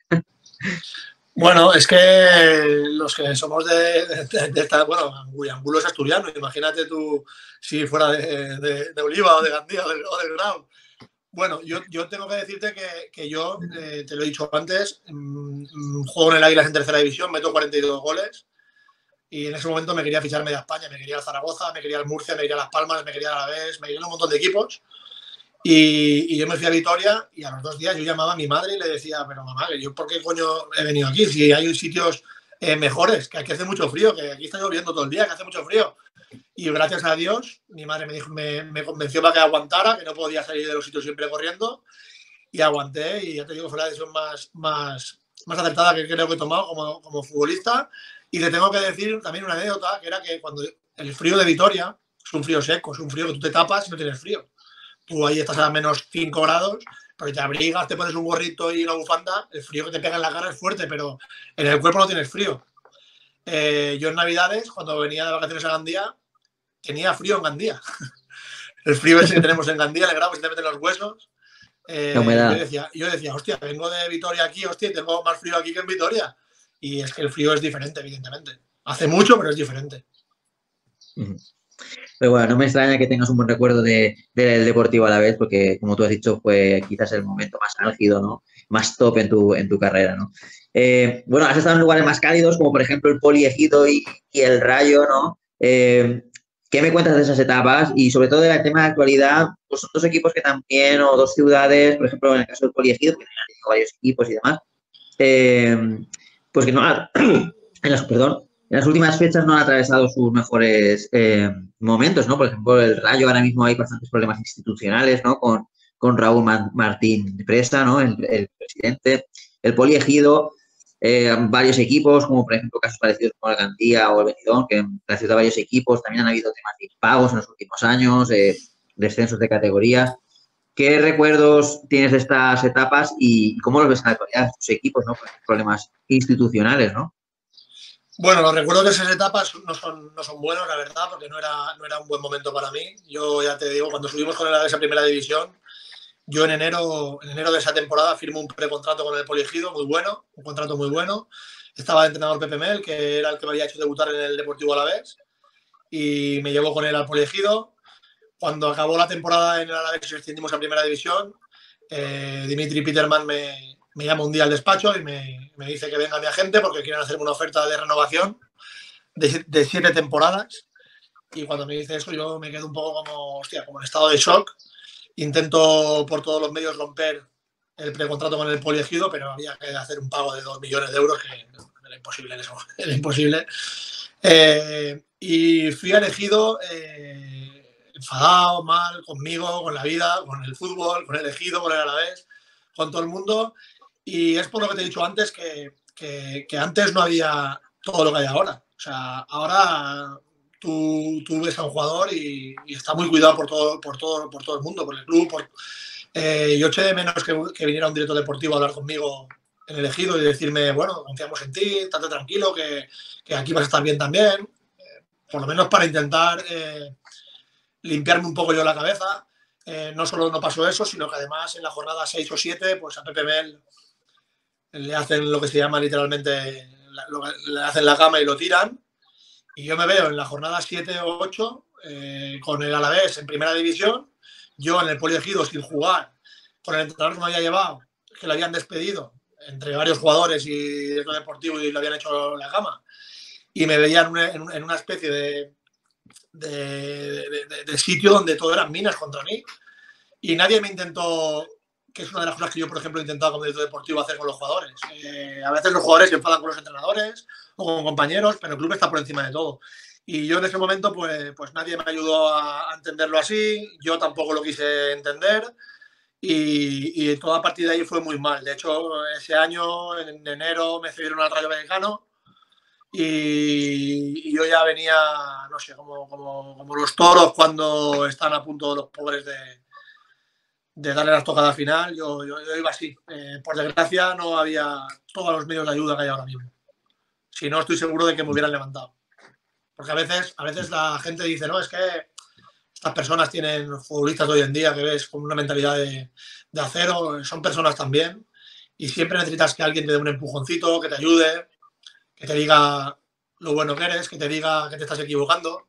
Bueno, es que los que somos de esta, bueno, Angulo es asturiano, imagínate tú si fuera de Oliva o de Gandía o del Grau. Bueno, yo tengo que decirte que yo, te lo he dicho antes, juego en el Águilas en tercera división, meto 42 goles y en ese momento me quería fichar media España, me quería al Zaragoza, me quería al Murcia, me quería a Las Palmas, me quería al Alavés, me quería un montón de equipos y yo me fui a Vitoria y a los 2 días yo llamaba a mi madre y le decía, pero mamá, ¿yo por qué coño he venido aquí? Si hay sitios mejores, que aquí hace mucho frío, que aquí está lloviendo todo el día, que hace mucho frío. Y gracias a Dios, mi madre me convenció para que aguantara, que no podía salir de los sitios siempre corriendo. Y aguanté y ya te digo, fue la decisión más acertada que creo que he tomado como futbolista. Y te tengo que decir también una anécdota, que era que cuando el frío de Vitoria es un frío seco, es un frío que tú te tapas y no tienes frío. Tú ahí estás a menos 5 grados, pero te abrigas, te pones un gorrito y una bufanda, el frío que te pega en la cara es fuerte, pero en el cuerpo no tienes frío. Yo en Navidades, cuando venía de vacaciones a Gandía, tenía frío en Gandía. El frío ese que tenemos en Gandía, el grado que se te meten los huesos. Yo decía, hostia, vengo de Vitoria aquí, hostia, tengo más frío aquí que en Vitoria. Y es que el frío es diferente, evidentemente. Hace mucho, pero es diferente. Pero bueno, no me extraña que tengas un buen recuerdo del Deportivo Alavés, porque como tú has dicho, fue quizás el momento más álgido, ¿no? Más top en tu carrera, ¿no? Bueno, has estado en lugares más cálidos, como por ejemplo el Poliegido y el Rayo, ¿no? ¿Qué me cuentas de esas etapas? Y sobre todo del tema de actualidad, pues son 2 equipos que también, o 2 ciudades, por ejemplo, en el caso del Poliegido, que han tenido varios equipos y demás, pues que no, en las últimas fechas no han atravesado sus mejores momentos, ¿no? Por ejemplo, el Rayo ahora mismo hay bastantes problemas institucionales, ¿no? Con Raúl Martín Presa, ¿no? El presidente. El Poliegido, varios equipos, como por ejemplo casos parecidos como el Gandía o el Benidorm, que han sido varios equipos. También han habido temas de impagos en los últimos años. descensos de categoría. ¿Qué recuerdos tienes de estas etapas y cómo los ves en la actualidad de tus equipos, ¿no? Con problemas institucionales, ¿no? Bueno, los recuerdos de esas etapas no son buenos, la verdad, porque no era un buen momento para mí. Yo ya te digo, cuando subimos con el Alavés a primera división, yo en enero de esa temporada firmo un precontrato con el Poliegido, muy bueno, un contrato muy bueno. Estaba el entrenador Pepe Mel, que era el que me había hecho debutar en el Deportivo Alavés, y me llevó con él al Poliegido. Cuando acabó la temporada en el Alavés y ascendimos a primera división, Dimitri Peterman me llama un día al despacho y me dice que venga mi agente porque quieren hacerme una oferta de renovación de 7 temporadas. Y cuando me dice eso, yo me quedo un poco como, hostia, como en estado de shock. Intento por todos los medios romper el precontrato con el Poliegido, pero había que hacer un pago de 2 millones de euros, que era imposible en eso, era imposible. Y fui elegido enfadado, mal, conmigo, con la vida, con el fútbol, con el Ejido, con el Alavés, con todo el mundo. Y es por lo que te he dicho antes, que antes no había todo lo que hay ahora. O sea, ahora tú ves a un jugador y está muy cuidado por todo el mundo, por el club. Yo eché de menos que viniera un director deportivo a hablar conmigo en el Ejido y decirme, bueno, confiamos en ti, estate tranquilo, que aquí vas a estar bien también. Por lo menos para intentar limpiarme un poco yo la cabeza. No solo no pasó eso, sino que además en la jornada 6 o 7, pues a Pepe Mel le hacen lo que se llama literalmente, le hacen la cama y lo tiran. Y yo me veo en la jornada 7 o 8 con el Alavés en primera división, yo en el Poliegido sin jugar, con el entrenador que me había llevado, que lo habían despedido entre varios jugadores y director deportivo y lo habían hecho la cama. Y me veía en una especie de sitio donde todo eran minas contra mí. Y nadie me intentó, que es una de las cosas que yo, por ejemplo, he intentado como director deportivo hacer con los jugadores. A veces los jugadores se enfadan con los entrenadores o con compañeros, pero el club está por encima de todo. Y yo en ese momento, pues nadie me ayudó a entenderlo así, yo tampoco lo quise entender y toda a partir de ahí fue muy mal. De hecho, ese año, en enero, me cedieron al Rayo Vallecano y yo ya venía, no sé, como los toros cuando están a punto los pobres de darle la estocada final. Yo iba así. Por desgracia, no había todos los medios de ayuda que hay ahora mismo. Si no, estoy seguro de que me hubieran levantado. Porque a veces la gente dice, no, es que estas personas tienen futbolistas de hoy en día que ves con una mentalidad de acero, son personas también. Y siempre necesitas que alguien te dé un empujoncito, que te ayude, que te diga lo bueno que eres, que te diga que te estás equivocando,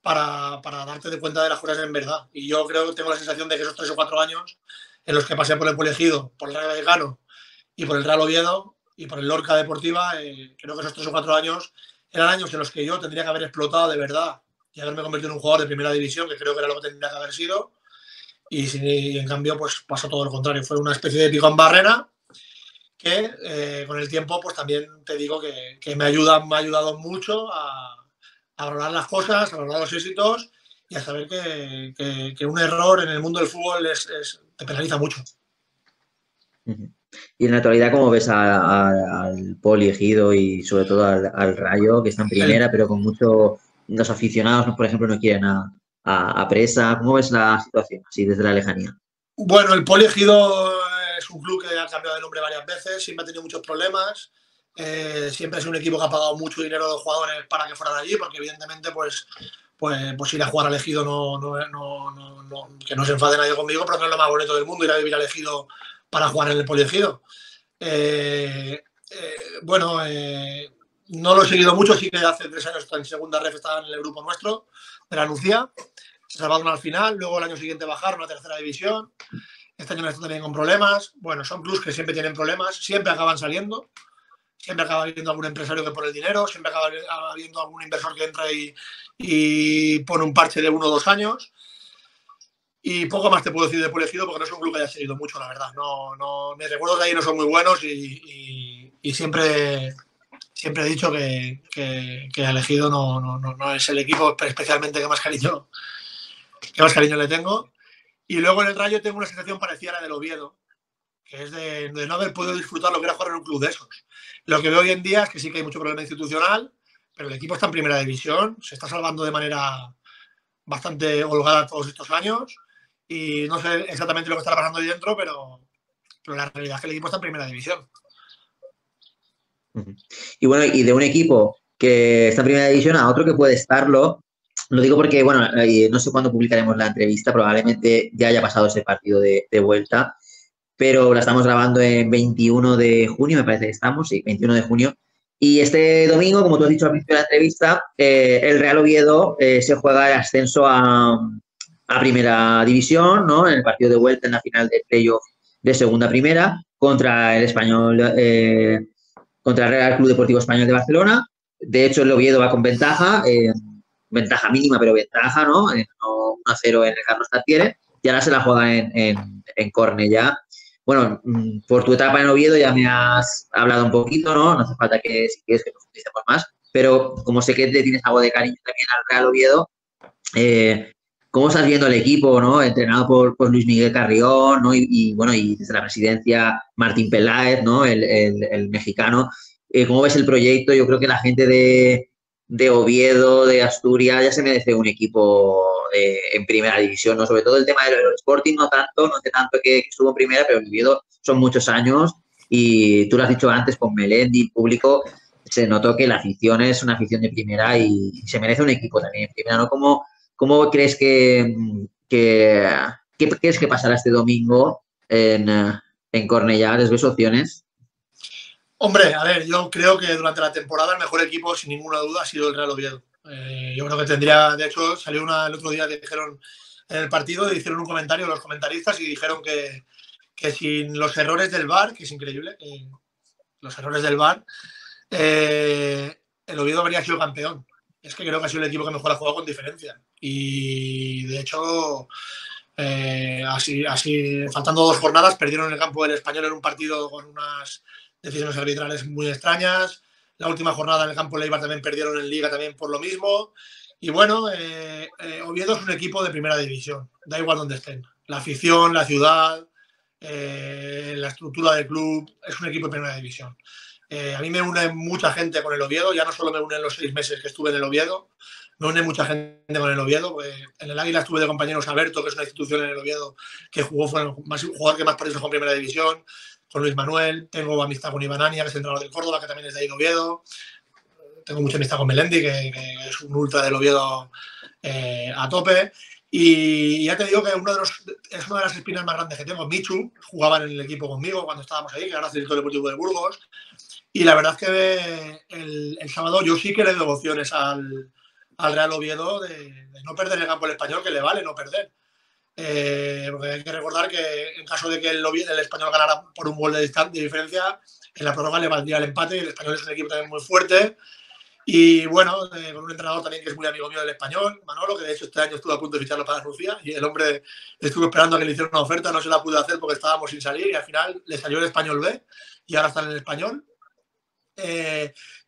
para darte de cuenta de las cosas en verdad. Y yo creo que tengo la sensación de que esos 3 o 4 años en los que pasé por el Poliegido, por el Rayo Vallecano y por el Real Oviedo y por el Lorca Deportiva, creo que esos 3 o 4 años eran años en los que yo tendría que haber explotado de verdad y haberme convertido en un jugador de primera división, que creo que era lo que tendría que haber sido. Y en cambio, pues pasó todo lo contrario. Fue una especie de pico en barrena que con el tiempo, pues también te digo que me ha ayudado mucho a valorar las cosas, a valorar los éxitos y a saber que un error en el mundo del fútbol te penaliza mucho. Y en la actualidad, ¿cómo ves al Poliegido y sobre todo al Rayo, que está en primera, pero con muchos los aficionados, por ejemplo, no quieren a Presa? ¿Cómo ves la situación así desde la lejanía? Bueno, el Poliegido es un club que ha cambiado de nombre varias veces, siempre ha tenido muchos problemas. Siempre es un equipo que ha pagado mucho dinero a los jugadores para que fueran allí, porque evidentemente pues ir a jugar al Ejido que no se enfade nadie conmigo, pero no es lo más bonito del mundo ir a vivir al Ejido para jugar en el Poliegido. Bueno, no lo he seguido mucho, sí que hace 3 años en segunda ref estaba en el grupo nuestro de la Nucía, se salvaron al final, luego el año siguiente bajaron a tercera división, este año están también con problemas. Bueno, son clubs que siempre tienen problemas, siempre acaban saliendo. Siempre acaba habiendo algún empresario que pone el dinero, siempre acaba habiendo algún inversor que entra y pone un parche de 1 o 2 años. Y poco más te puedo decir de Poliegido porque no es un club que haya seguido mucho, la verdad. Mis recuerdos de ahí no son muy buenos y siempre he dicho que el Ejido no es el equipo especialmente que más cariño le tengo. Y luego en el Rayo tengo una sensación parecida a la del Oviedo, que es de no haber podido disfrutar lo que era jugar en un club de esos. Lo que veo hoy en día es que sí que hay mucho problema institucional, pero el equipo está en primera división, se está salvando de manera bastante holgada todos estos años y no sé exactamente lo que estará pasando ahí dentro, pero la realidad es que el equipo está en primera división. Y bueno, y de un equipo que está en primera división a otro que puede estarlo, lo digo porque, bueno, no sé cuándo publicaremos la entrevista, probablemente ya haya pasado ese partido de vuelta, pero la estamos grabando en 21 de junio, me parece que estamos, sí, 21 de junio. Y este domingo, como tú has dicho al principio de la entrevista, el Real Oviedo se juega el ascenso a Primera División, ¿no? En el partido de vuelta en la final de playoff de Segunda Primera contra el Español, contra el Real Club Deportivo Español de Barcelona. De hecho, el Oviedo va con ventaja, ventaja mínima, pero ventaja, ¿no? 1-0 en el Carlos Tartiere, y ahora se la juega en Cornellá. Bueno, por tu etapa en Oviedo ya me has hablado un poquito, ¿no? No hace falta que, si quieres, que profundicemos más, pero como sé que le tienes algo de cariño también al Real Oviedo, ¿cómo estás viendo el equipo, ¿no? Entrenado por Luis Miguel Carrión, ¿no? Bueno, y desde la presidencia Martín Peláez, ¿no? El mexicano. ¿Cómo ves el proyecto? Yo creo que la gente de Oviedo, de Asturias, ya se merece un equipo en primera división, ¿no? Sobre todo el tema del Sporting, no sé tanto que estuvo en primera, pero en Oviedo son muchos años y tú lo has dicho antes con Melendi, el público, se notó que la afición es una afición de primera y se merece un equipo también en primera, ¿no? ¿Cómo crees qué crees que pasará este domingo en Cornellá? ¿Les ves opciones? Hombre, a ver, yo creo que durante la temporada el mejor equipo, sin ninguna duda, ha sido el Real Oviedo. Yo creo que tendría, de hecho, salió el otro día que dijeron en el partido, hicieron un comentario los comentaristas y dijeron que sin los errores del VAR, que es increíble, los errores del VAR, el Oviedo habría sido campeón. Es que creo que ha sido el equipo que mejor ha jugado con diferencia. Y de hecho, así, faltando 2 jornadas, perdieron en el campo del Español en un partido con unas decisiones arbitrales muy extrañas. La última jornada en el campo de Eibar también perdieron en Liga también por lo mismo. Y bueno, Oviedo es un equipo de primera división, da igual donde estén. La afición, la ciudad, la estructura del club, es un equipo de primera división. A mí me une mucha gente con el Oviedo, ya no solo me unen los 6 meses que estuve en el Oviedo, me une mucha gente con el Oviedo. Pues en el Águila estuve de compañeros Alberto, que es una institución en el Oviedo que fue el jugador que más partidos con primera división, con Luis Manuel, tengo amistad con Iván Ania, que es el entrenador del Córdoba, que también es de ahí de Oviedo, tengo mucha amistad con Melendi, que es un ultra del Oviedo a tope. Y ya te digo que es una de las espinas más grandes que tengo. Michu jugaba en el equipo conmigo cuando estábamos ahí, que ahora es director deportivo de Burgos. Y la verdad es que el sábado yo sí que le doy opciones al Real Oviedo de no perder el campo del Español, que le vale no perder. Porque hay que recordar que en caso de que el Español ganara por un gol de diferencia, en la prórroga le valdría el empate y el Español es un equipo también muy fuerte. Y bueno, con un entrenador también que es muy amigo mío del Español, Manolo, que de hecho este año estuve a punto de ficharlo para Rusia y el hombre estuvo esperando a que le hiciera una oferta, no se la pude hacer porque estábamos sin salir y al final le salió el Español B y ahora está en el Español.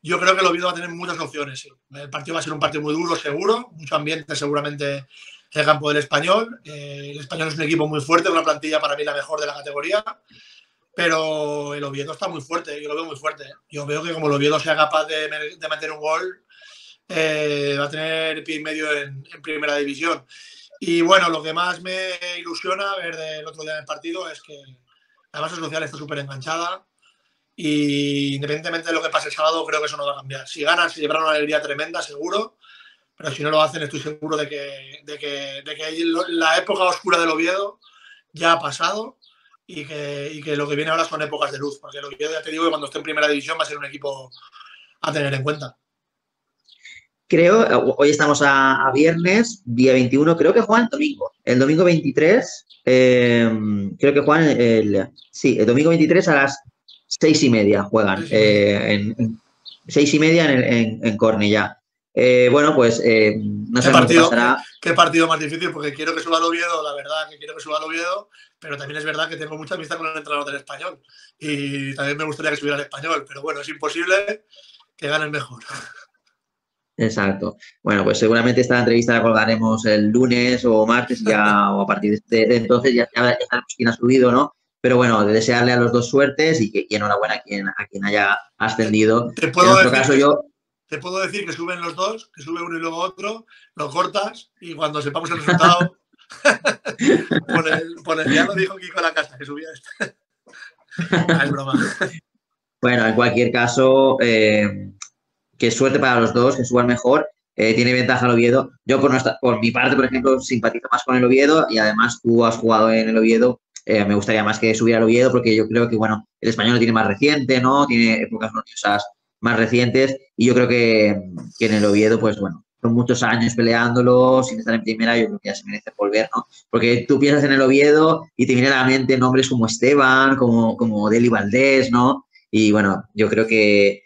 Yo creo que el Oviedo va a tener muchas opciones. Sí. El partido va a ser un partido muy duro, seguro, mucho ambiente seguramente en el campo del Español. El Español es un equipo muy fuerte, una plantilla para mí la mejor de la categoría, pero el Oviedo está muy fuerte, yo lo veo muy fuerte. Yo veo que como el Oviedo sea capaz de meter un gol, va a tener pie y medio en primera división. Y bueno, lo que más me ilusiona ver del otro día en el partido es que la base social está súper enganchada. Y independientemente de lo que pase el sábado, creo que eso no va a cambiar. Si ganan, se llevarán una alegría tremenda, seguro, pero si no lo hacen, estoy seguro de que la época oscura del Oviedo ya ha pasado y que lo que viene ahora son épocas de luz, porque el Oviedo, ya te digo, que cuando esté en primera división va a ser un equipo a tener en cuenta. Creo, hoy estamos a viernes, día 21, creo que juegan el domingo 23, creo que juegan el domingo 23 a las 6:30 juegan, 6:30 en Cornellá. Bueno, pues no sé qué pasará. Qué partido más difícil, porque quiero que suba el Oviedo, la verdad que quiero que suba el Oviedo, pero también es verdad que tengo mucha amistad con el entrenador del Español y también me gustaría que subiera el Español, pero bueno, es imposible que gane el mejor. Exacto. Bueno, pues seguramente esta entrevista la colgaremos el lunes o martes ya, o a partir de entonces ya sabemos quién ha subido, ¿no? Pero bueno, de desearle a los dos suertes y que enhorabuena a quien haya ascendido. Te puedo decir caso, te puedo decir que suben los dos, que sube uno y luego otro, lo cortas y cuando sepamos el resultado, ya lo dijo Kiko La Casa, que subía este. Es broma. Bueno, en cualquier caso, qué suerte para los dos, que suban mejor. Tiene ventaja el Oviedo. Yo, por mi parte, por ejemplo, simpatizo más con el Oviedo y además tú has jugado en el Oviedo. Me gustaría más que subiera el Oviedo porque yo creo que, bueno, el español lo tiene más reciente, ¿no? Tiene épocas gloriosas más recientes y yo creo que en el Oviedo, pues bueno, son muchos años peleándolo, sin estar en primera, yo creo que ya se merece volver, ¿no? Porque tú piensas en el Oviedo y te vienen a la mente nombres como Esteban, como Deli Valdés, ¿no? Y bueno, yo creo que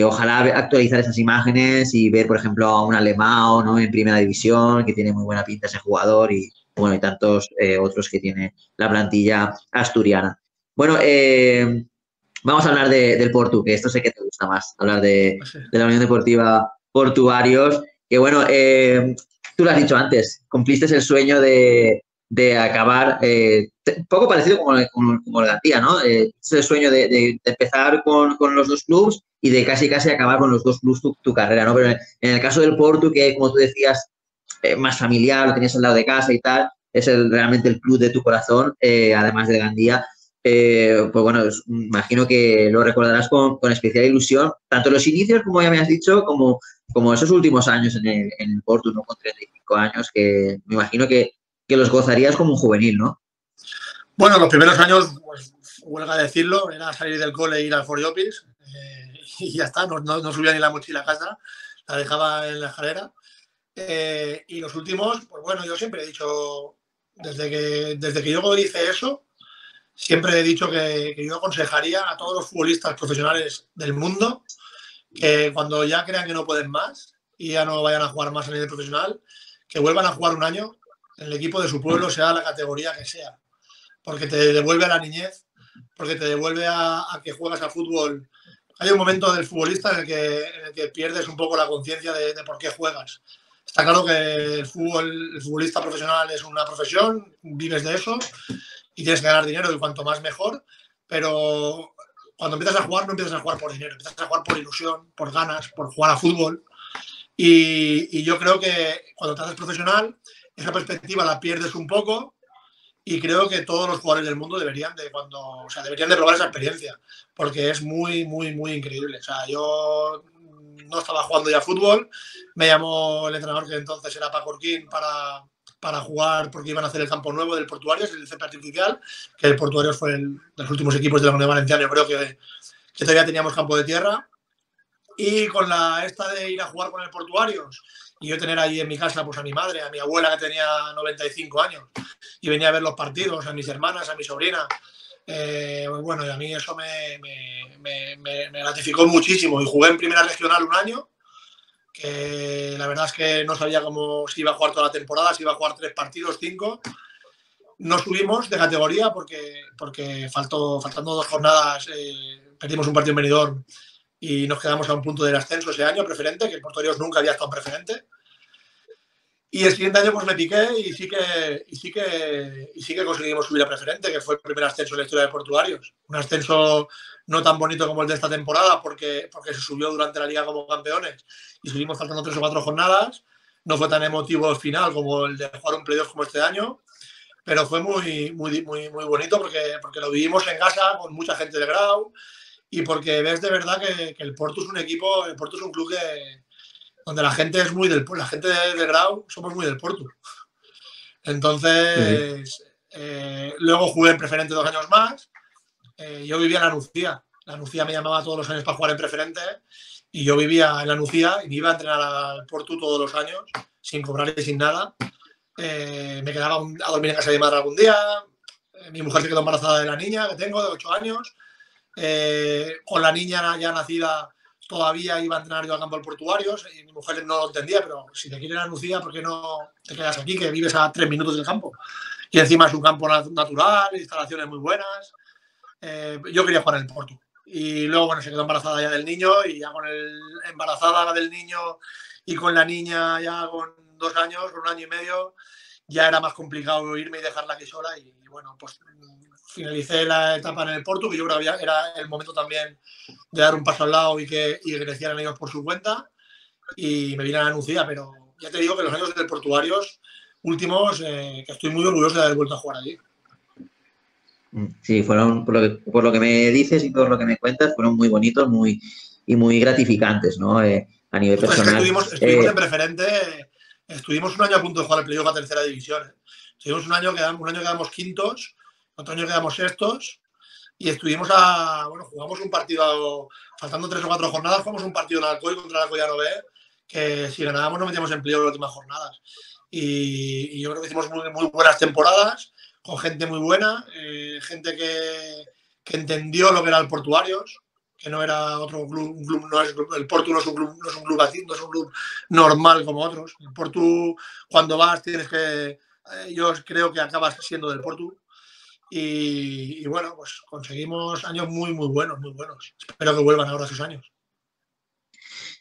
ojalá actualizar esas imágenes y ver, por ejemplo, a un Alemão, ¿no? En primera división, que tiene muy buena pinta ese jugador y, bueno, y tantos otros que tiene la plantilla asturiana. Bueno, vamos a hablar del Portu, que esto sé que te gusta más, hablar de la Unión Deportiva Portuarios, que bueno, tú lo has dicho antes, cumpliste el sueño de acabar, poco parecido como el Gandía, ¿no? Es el sueño de empezar con los dos clubs y de casi acabar con los dos clubs tu carrera, ¿no? Pero en el caso del Portu, que como tú decías, más familiar, lo tenías al lado de casa y tal, es realmente el club de tu corazón, además del Gandía. Pues bueno, imagino que lo recordarás con especial ilusión, tanto los inicios, como ya me has dicho, como esos últimos años en el Porto, ¿no? Con 35 años, que me imagino que los gozarías como un juvenil, ¿no? Bueno, los primeros años, pues, huelga decirlo, era salir del cole e ir al Foriopis y ya está, no subía ni la mochila a casa, la dejaba en la escalera. Y los últimos, pues bueno, yo siempre he dicho, desde que yo hice eso, siempre he dicho que yo aconsejaría a todos los futbolistas profesionales del mundo que cuando ya crean que no pueden más y ya no vayan a jugar más a nivel profesional, que vuelvan a jugar un año en el equipo de su pueblo, sea la categoría que sea. Porque te devuelve a la niñez, porque te devuelve a que juegas al fútbol. Hay un momento del futbolista en el que pierdes un poco la conciencia de por qué juegas. Está claro que el futbolista profesional es una profesión, vives de eso y tienes que ganar dinero y cuanto más mejor, pero cuando empiezas a jugar no empiezas a jugar por dinero, empiezas a jugar por ilusión, por ganas, por jugar a fútbol. Y yo creo que cuando te haces profesional, esa perspectiva la pierdes un poco y creo que todos los jugadores del mundo deberían de probar esa experiencia, porque es muy, muy, muy increíble. O sea, yo no estaba jugando ya fútbol, me llamó el entrenador que entonces era Paco Urquín para jugar porque iban a hacer el campo nuevo del Portuarios, el césped artificial, que el Portuarios fue de los últimos equipos de la Comunidad Valenciana, yo creo que todavía teníamos campo de tierra. Y con esta de ir a jugar con el Portuarios y yo tener ahí en mi casa pues a mi madre, a mi abuela que tenía 95 años y venía a ver los partidos, a mis hermanas, a mi sobrina, bueno, y a mí eso me gratificó muchísimo y jugué en primera regional un año, que la verdad es que no sabía cómo si iba a jugar toda la temporada, si iba a jugar 3 partidos, 5. No subimos de categoría porque faltando 2 jornadas perdimos un partido en Benidorm y nos quedamos a un punto del ascenso ese año, preferente, que el Portuarios nunca había estado en preferente. Y el siguiente año pues me piqué y sí que conseguimos subir a preferente, que fue el primer ascenso en la historia de Portuarios. Un ascenso no tan bonito como el de esta temporada, porque se subió durante la liga como campeones y subimos faltando 3 o 4 jornadas. No fue tan emotivo el final como el de jugar un playoff como este año, pero fue muy, muy, muy, muy bonito porque lo vivimos en casa con mucha gente de Grau y porque ves de verdad que el Porto es un equipo, el Porto es un club donde la gente es muy la gente de Grau somos muy del Porto. Entonces, luego jugué en preferente 2 años más. Yo vivía en la Nucía. La Nucía me llamaba todos los años para jugar en preferente y yo vivía en la Nucía y me iba a entrenar al Porto todos los años sin cobrar y sin nada. Me quedaba a dormir en casa de mi madre algún día. Mi mujer se quedó embarazada de la niña que tengo, de 8 años. Con la niña ya nacida todavía iba a entrenar yo al campo del Portuarios y mi mujer no lo entendía, pero si te quieres ir a Nucía, ¿por qué no te quedas aquí, que vives a 3 minutos del campo? Y encima es un campo natural, instalaciones muy buenas. Yo quería jugar en el Porto. Y luego, bueno, se quedó embarazada ya del niño y ya embarazada del niño y con la niña ya con 2 años, con 1 año y medio, ya era más complicado irme y dejarla aquí sola y bueno, pues finalicé la etapa en el Porto, que yo creo que era el momento también de dar un paso al lado y que crecieran ellos por su cuenta. y me vine a la Nucía, pero ya te digo que los años del Portuarios últimos, que estoy muy orgulloso de haber vuelto a jugar allí. Sí, fueron, por lo que me dices y por lo que me cuentas, fueron muy bonitos y muy gratificantes, ¿no? A nivel Nosotros es que personal. estuvimos en preferente, estuvimos un año a punto de jugar el playoff a tercera división. Estuvimos un año quedamos quintos, otro año quedamos sextos, y jugamos un partido, faltando 3 o 4 jornadas, jugamos un partido en Alcoy contra el Alcoyano B, que si ganábamos nos metíamos en playoff en las últimas jornadas. Y yo creo que hicimos muy buenas temporadas, con gente muy buena, gente que entendió lo que era el Portuarios, que no era otro club, un club no es, el Portu no es un club así, no es un club normal como otros. El Portu, cuando vas, yo creo que acabas siendo del Portu. Y bueno, pues conseguimos años muy buenos, muy buenos. Espero que vuelvan ahora esos años.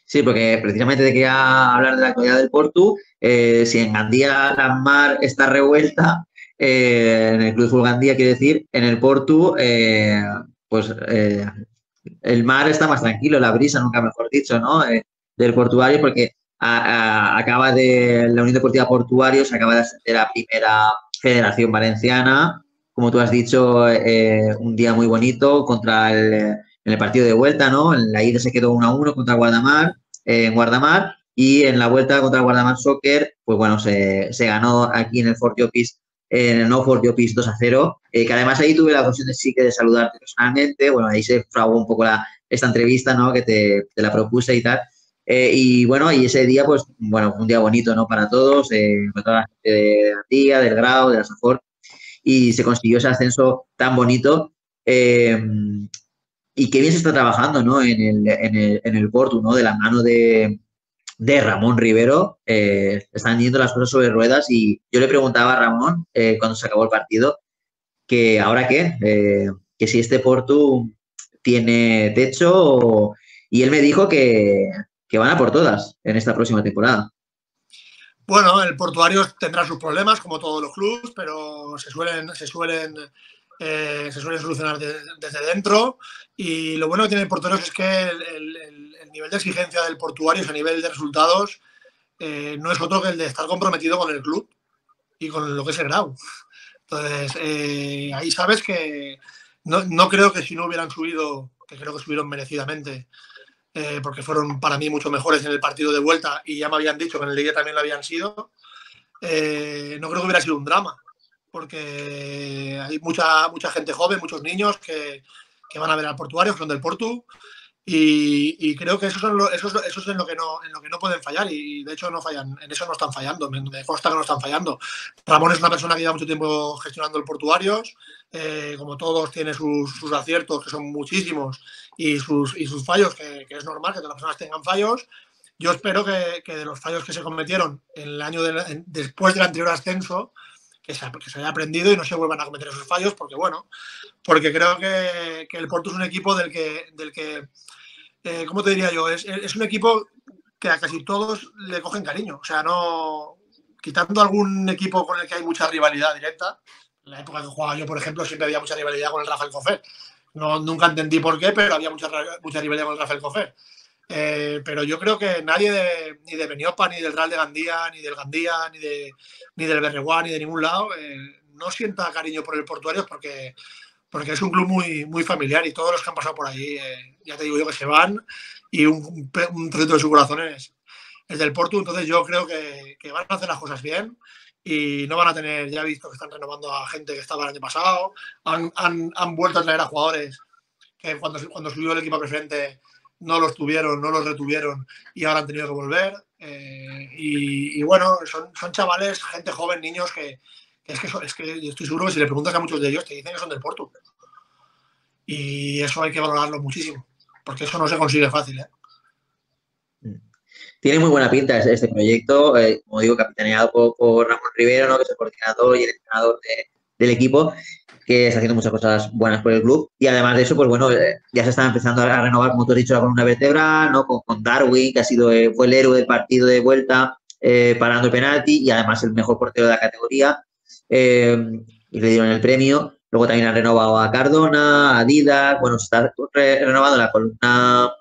Sí, porque precisamente te quería hablar de la actualidad del Portu. Si en Gandía la mar está revuelta, en el Club Fútbol Gandía, quiero decir, en el Portu, pues el mar está más tranquilo, la brisa, nunca mejor dicho, ¿no? Del portuario, porque acaba de la Unión Deportiva Portuarios, acaba de ascender a Primera Federación Valenciana, como tú has dicho, un día muy bonito en el partido de vuelta, ¿no? En la ida se quedó 1-1 contra Guardamar, en Guardamar, y en la vuelta contra Guardamar Soccer, pues bueno, se ganó aquí en el Fort Llopis, en el No Fort Llopis 2-0, que además ahí tuve la ocasión de saludarte personalmente, bueno, ahí se fraguó un poco esta entrevista, ¿no? Que te la propuse y tal. Y bueno, y ese día, pues, bueno, un día bonito, ¿no? Para todos, para toda la gente de Antía, del Grau, de la Safor, y se consiguió ese ascenso tan bonito. Y qué bien se está trabajando, ¿no? En el Portu, ¿no? De la mano de Ramón Rivero, están yendo las cosas sobre ruedas y yo le preguntaba a Ramón cuando se acabó el partido que ahora qué, que si este Portu tiene techo y él me dijo que van a por todas en esta próxima temporada. Bueno, el Portuarios tendrá sus problemas, como todos los clubes, pero se suelen solucionar desde dentro. Y lo bueno que tiene el Portuarios es que el nivel de exigencia del Portuarios a nivel de resultados no es otro que el de estar comprometido con el club y con lo que es el Grau. Entonces, ahí sabes que no creo que si no hubieran subido, que creo que subieron merecidamente, porque fueron para mí mucho mejores en el partido de vuelta y ya me habían dicho que en el Liga también lo habían sido, no creo que hubiera sido un drama, porque hay mucha gente joven, muchos niños que van a ver al Portuario, que son del Portu, y creo que eso es en lo que no pueden fallar, y de hecho no fallan, en eso no están fallando, me consta que no están fallando. Ramón es una persona que lleva mucho tiempo gestionando el Portuarios, como todos tiene sus aciertos, que son muchísimos, y sus fallos, que es normal que todas las personas tengan fallos. Yo espero que de los fallos que se cometieron en el año después del anterior ascenso, que se haya aprendido y no se vuelvan a cometer esos fallos, porque creo que el Porto es un equipo del que ¿cómo te diría yo? Es un equipo que a casi todos le cogen cariño. O sea, no. Quitando algún equipo con el que hay mucha rivalidad directa, en la época que jugaba yo, por ejemplo, siempre había mucha rivalidad con el Rafael Cofer. Nunca entendí por qué, pero había mucha rivalidad con el Rafael Cofer. Pero yo creo que nadie ni de Beniopa, ni del Real de Gandía, ni del Gandía, ni del Berreguá, ni de ningún lado, no sienta cariño por el Portuarios porque es un club muy familiar y todos los que han pasado por allí, ya te digo yo que se van y un trocito de su corazón es del Porto. Entonces yo creo que van a hacer las cosas bien y no van a tener, ya he visto que están renovando a gente que estaba el año pasado, han vuelto a traer a jugadores que cuando subió el equipo preferente no los tuvieron, no los retuvieron y ahora han tenido que volver. Y bueno, son chavales, gente joven, niños que es que yo estoy seguro que si le preguntas a muchos de ellos te dicen que son del Porto. Y eso hay que valorarlo muchísimo, porque eso no se consigue fácil, ¿eh? Tiene muy buena pinta este proyecto, como digo, capitaneado por Ramón Rivero, ¿no? Que es el coordinador y el entrenador del equipo, que está haciendo muchas cosas buenas por el club. Y además de eso, pues bueno, ya se está empezando a renovar, como tú has dicho, la columna vertebral, ¿no? Con Darwin, que fue el héroe del partido de vuelta, parando el penalti y además el mejor portero de la categoría. Y le dieron el premio. Luego también han renovado a Cardona, a Didac. Bueno, se está renovando la columna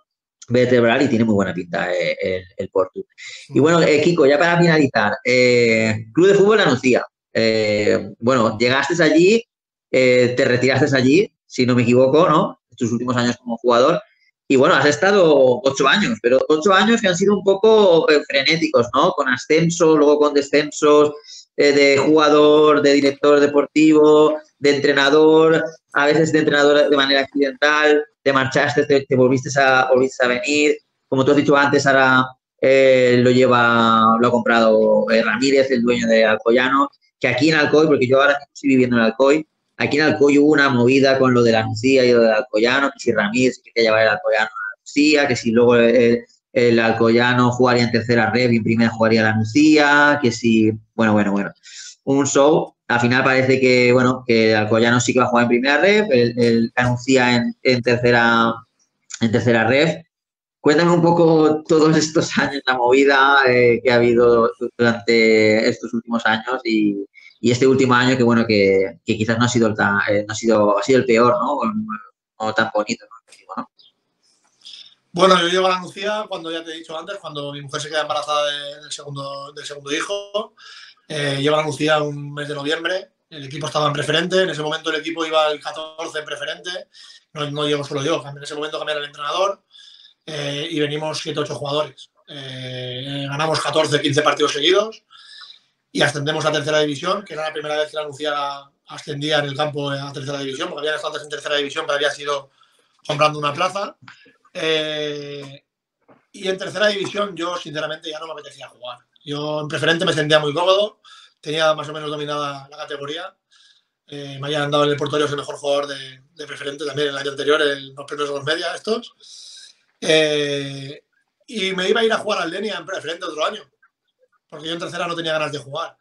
vertebral y tiene muy buena pinta el Porto. Y bueno, Kiko, ya para finalizar, Club de Fútbol La Nucía. Bueno, llegaste allí, te retiraste allí, si no me equivoco, ¿no? Tus últimos años como jugador. Y bueno, has estado 8 años, pero 8 años que han sido un poco frenéticos, ¿no? Con ascenso, luego con descensos, de jugador, de director deportivo, de entrenador, a veces de entrenador de manera accidental, te marchaste, te volviste a venir. Como tú has dicho antes, ahora lo ha comprado Ramírez, el dueño de Alcoyano, que aquí en Alcoy, porque yo ahora estoy viviendo en Alcoy, aquí en Alcoy hubo una movida con lo de la Nucía y lo del Alcoyano, que si Ramírez quería llevar el Alcoyano a la Nucía, que si luego el Alcoyano jugaría en tercera red y en primera jugaría la Nucía, que si, bueno, un show. Al final parece que, bueno, que el Alcoyano sí que va a jugar en primera red, la Nucía en tercera red. Cuéntame un poco todos estos años, la movida que ha habido durante estos últimos años y este último año que bueno que quizás no ha sido ha sido el peor, ¿no? O tan bonito, ¿no? Bueno, yo llego a la Nucía cuando ya te he dicho antes, cuando mi mujer se queda embarazada del segundo hijo. Llego a la Nucía un mes de noviembre. El equipo estaba en preferente. En ese momento el equipo iba al 14 en preferente. No llego solo yo. En ese momento cambié el entrenador. Y venimos 7-8 jugadores. Ganamos 14, 15 partidos seguidos y ascendemos a tercera división, que era la primera vez que la Nucía ascendía en el campo a tercera división, porque habían estado antes en tercera división, pero había sido comprando una plaza. Y en tercera división yo sinceramente ya no me apetecía jugar. Yo en preferente me sentía muy cómodo, tenía más o menos dominada la categoría. Me habían dado en el porterio el mejor jugador de preferente también el año anterior, en los premios de los media estos. Y me iba a ir a jugar al Denia en preferente otro año, porque yo en tercera no tenía ganas de jugar.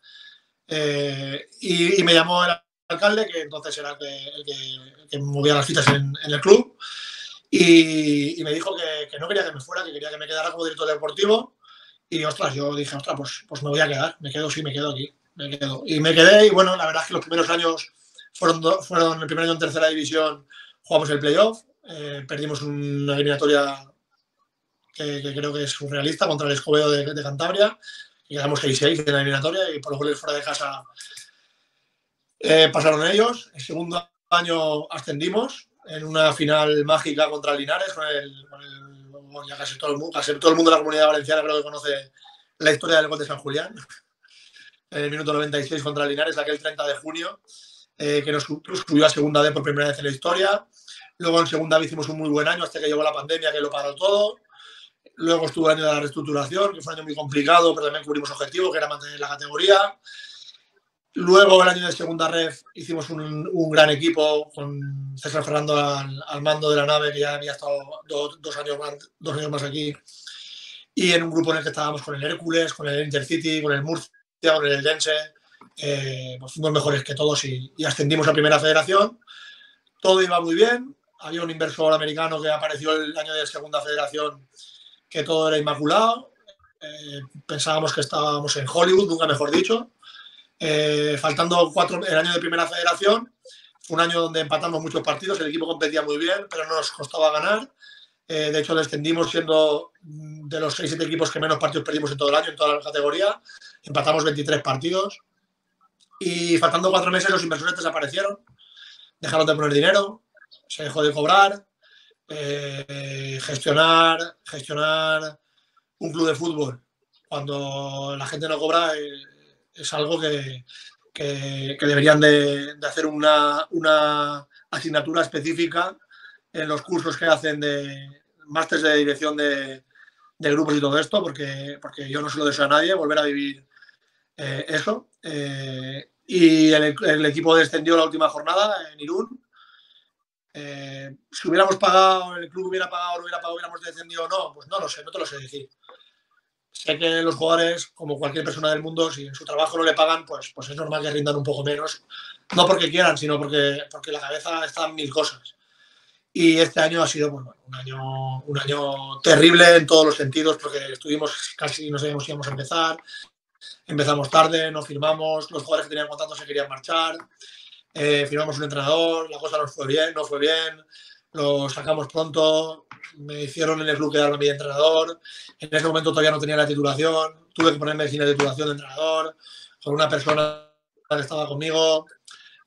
Y me llamó el alcalde, que entonces era el que movía las fichas en el club, y me dijo que no quería que me fuera, que quería que me quedara como director deportivo. Y ostras, yo dije, ostras, pues me voy a quedar, me quedo aquí, me quedo. Y me quedé, y bueno, la verdad es que los primeros años fueron el primer año en tercera división, jugamos el playoff, perdimos una eliminatoria que creo que es surrealista contra el Escobedo de Cantabria, y quedamos 6-6 en la eliminatoria, y por los goles fuera de casa pasaron ellos. El segundo año ascendimos en una final mágica contra el Linares, ya casi todo el mundo de la Comunidad Valenciana creo que conoce la historia del gol de San Julián, en el minuto 96 contra el Linares, aquel 30 de junio, que nos subió a segunda D por primera vez en la historia. Luego en segunda B hicimos un muy buen año hasta que llegó la pandemia, que lo paró todo. Luego estuvo el año de la reestructuración, que fue un año muy complicado, pero también cubrimos objetivo, que era mantener la categoría. Luego el año de segunda ref hicimos un gran equipo con César Fernando al mando de la nave, que ya había estado dos años más aquí. Y en un grupo en el que estábamos con el Hércules, con el Intercity, con el Murcia, con el Eldense. Pues fuimos mejores que todos y ascendimos a primera federación. Todo iba muy bien. Había un inversor americano que apareció el año de segunda federación, que todo era inmaculado. Pensábamos que estábamos en Hollywood, nunca mejor dicho. Faltando el año de primera federación, fue un año donde empatamos muchos partidos, el equipo competía muy bien, pero no nos costaba ganar. De hecho, descendimos siendo de los 6-7 equipos que menos partidos perdimos en todo el año, en toda la categoría. Empatamos 23 partidos. Y faltando 4 meses, los inversores desaparecieron. Dejaron de poner dinero, se dejó de cobrar. Gestionar un club de fútbol cuando la gente no cobra es algo que deberían de hacer una asignatura específica en los cursos que hacen de másteres de dirección de grupos y todo esto, porque yo no se lo deseo a nadie volver a vivir eso. Y el equipo descendió la última jornada en Irún. Si hubiéramos pagado, el club hubiera pagado, no hubiera pagado, hubiéramos descendido o no, pues no lo sé, no te lo sé decir. Sé que los jugadores, como cualquier persona del mundo, si en su trabajo no le pagan, pues es normal que rindan un poco menos. No porque quieran, sino porque la cabeza está en mil cosas. Y este año ha sido un año terrible en todos los sentidos, porque estuvimos casi, no sabíamos si íbamos a empezar. Empezamos tarde, no firmamos, los jugadores que tenían contrato se querían marchar. Firmamos un entrenador, la cosa no fue bien, lo sacamos pronto, me hicieron en el club quedarme a mi entrenador. En ese momento todavía no tenía la titulación, tuve que ponerme sin la titulación de entrenador, con una persona que estaba conmigo.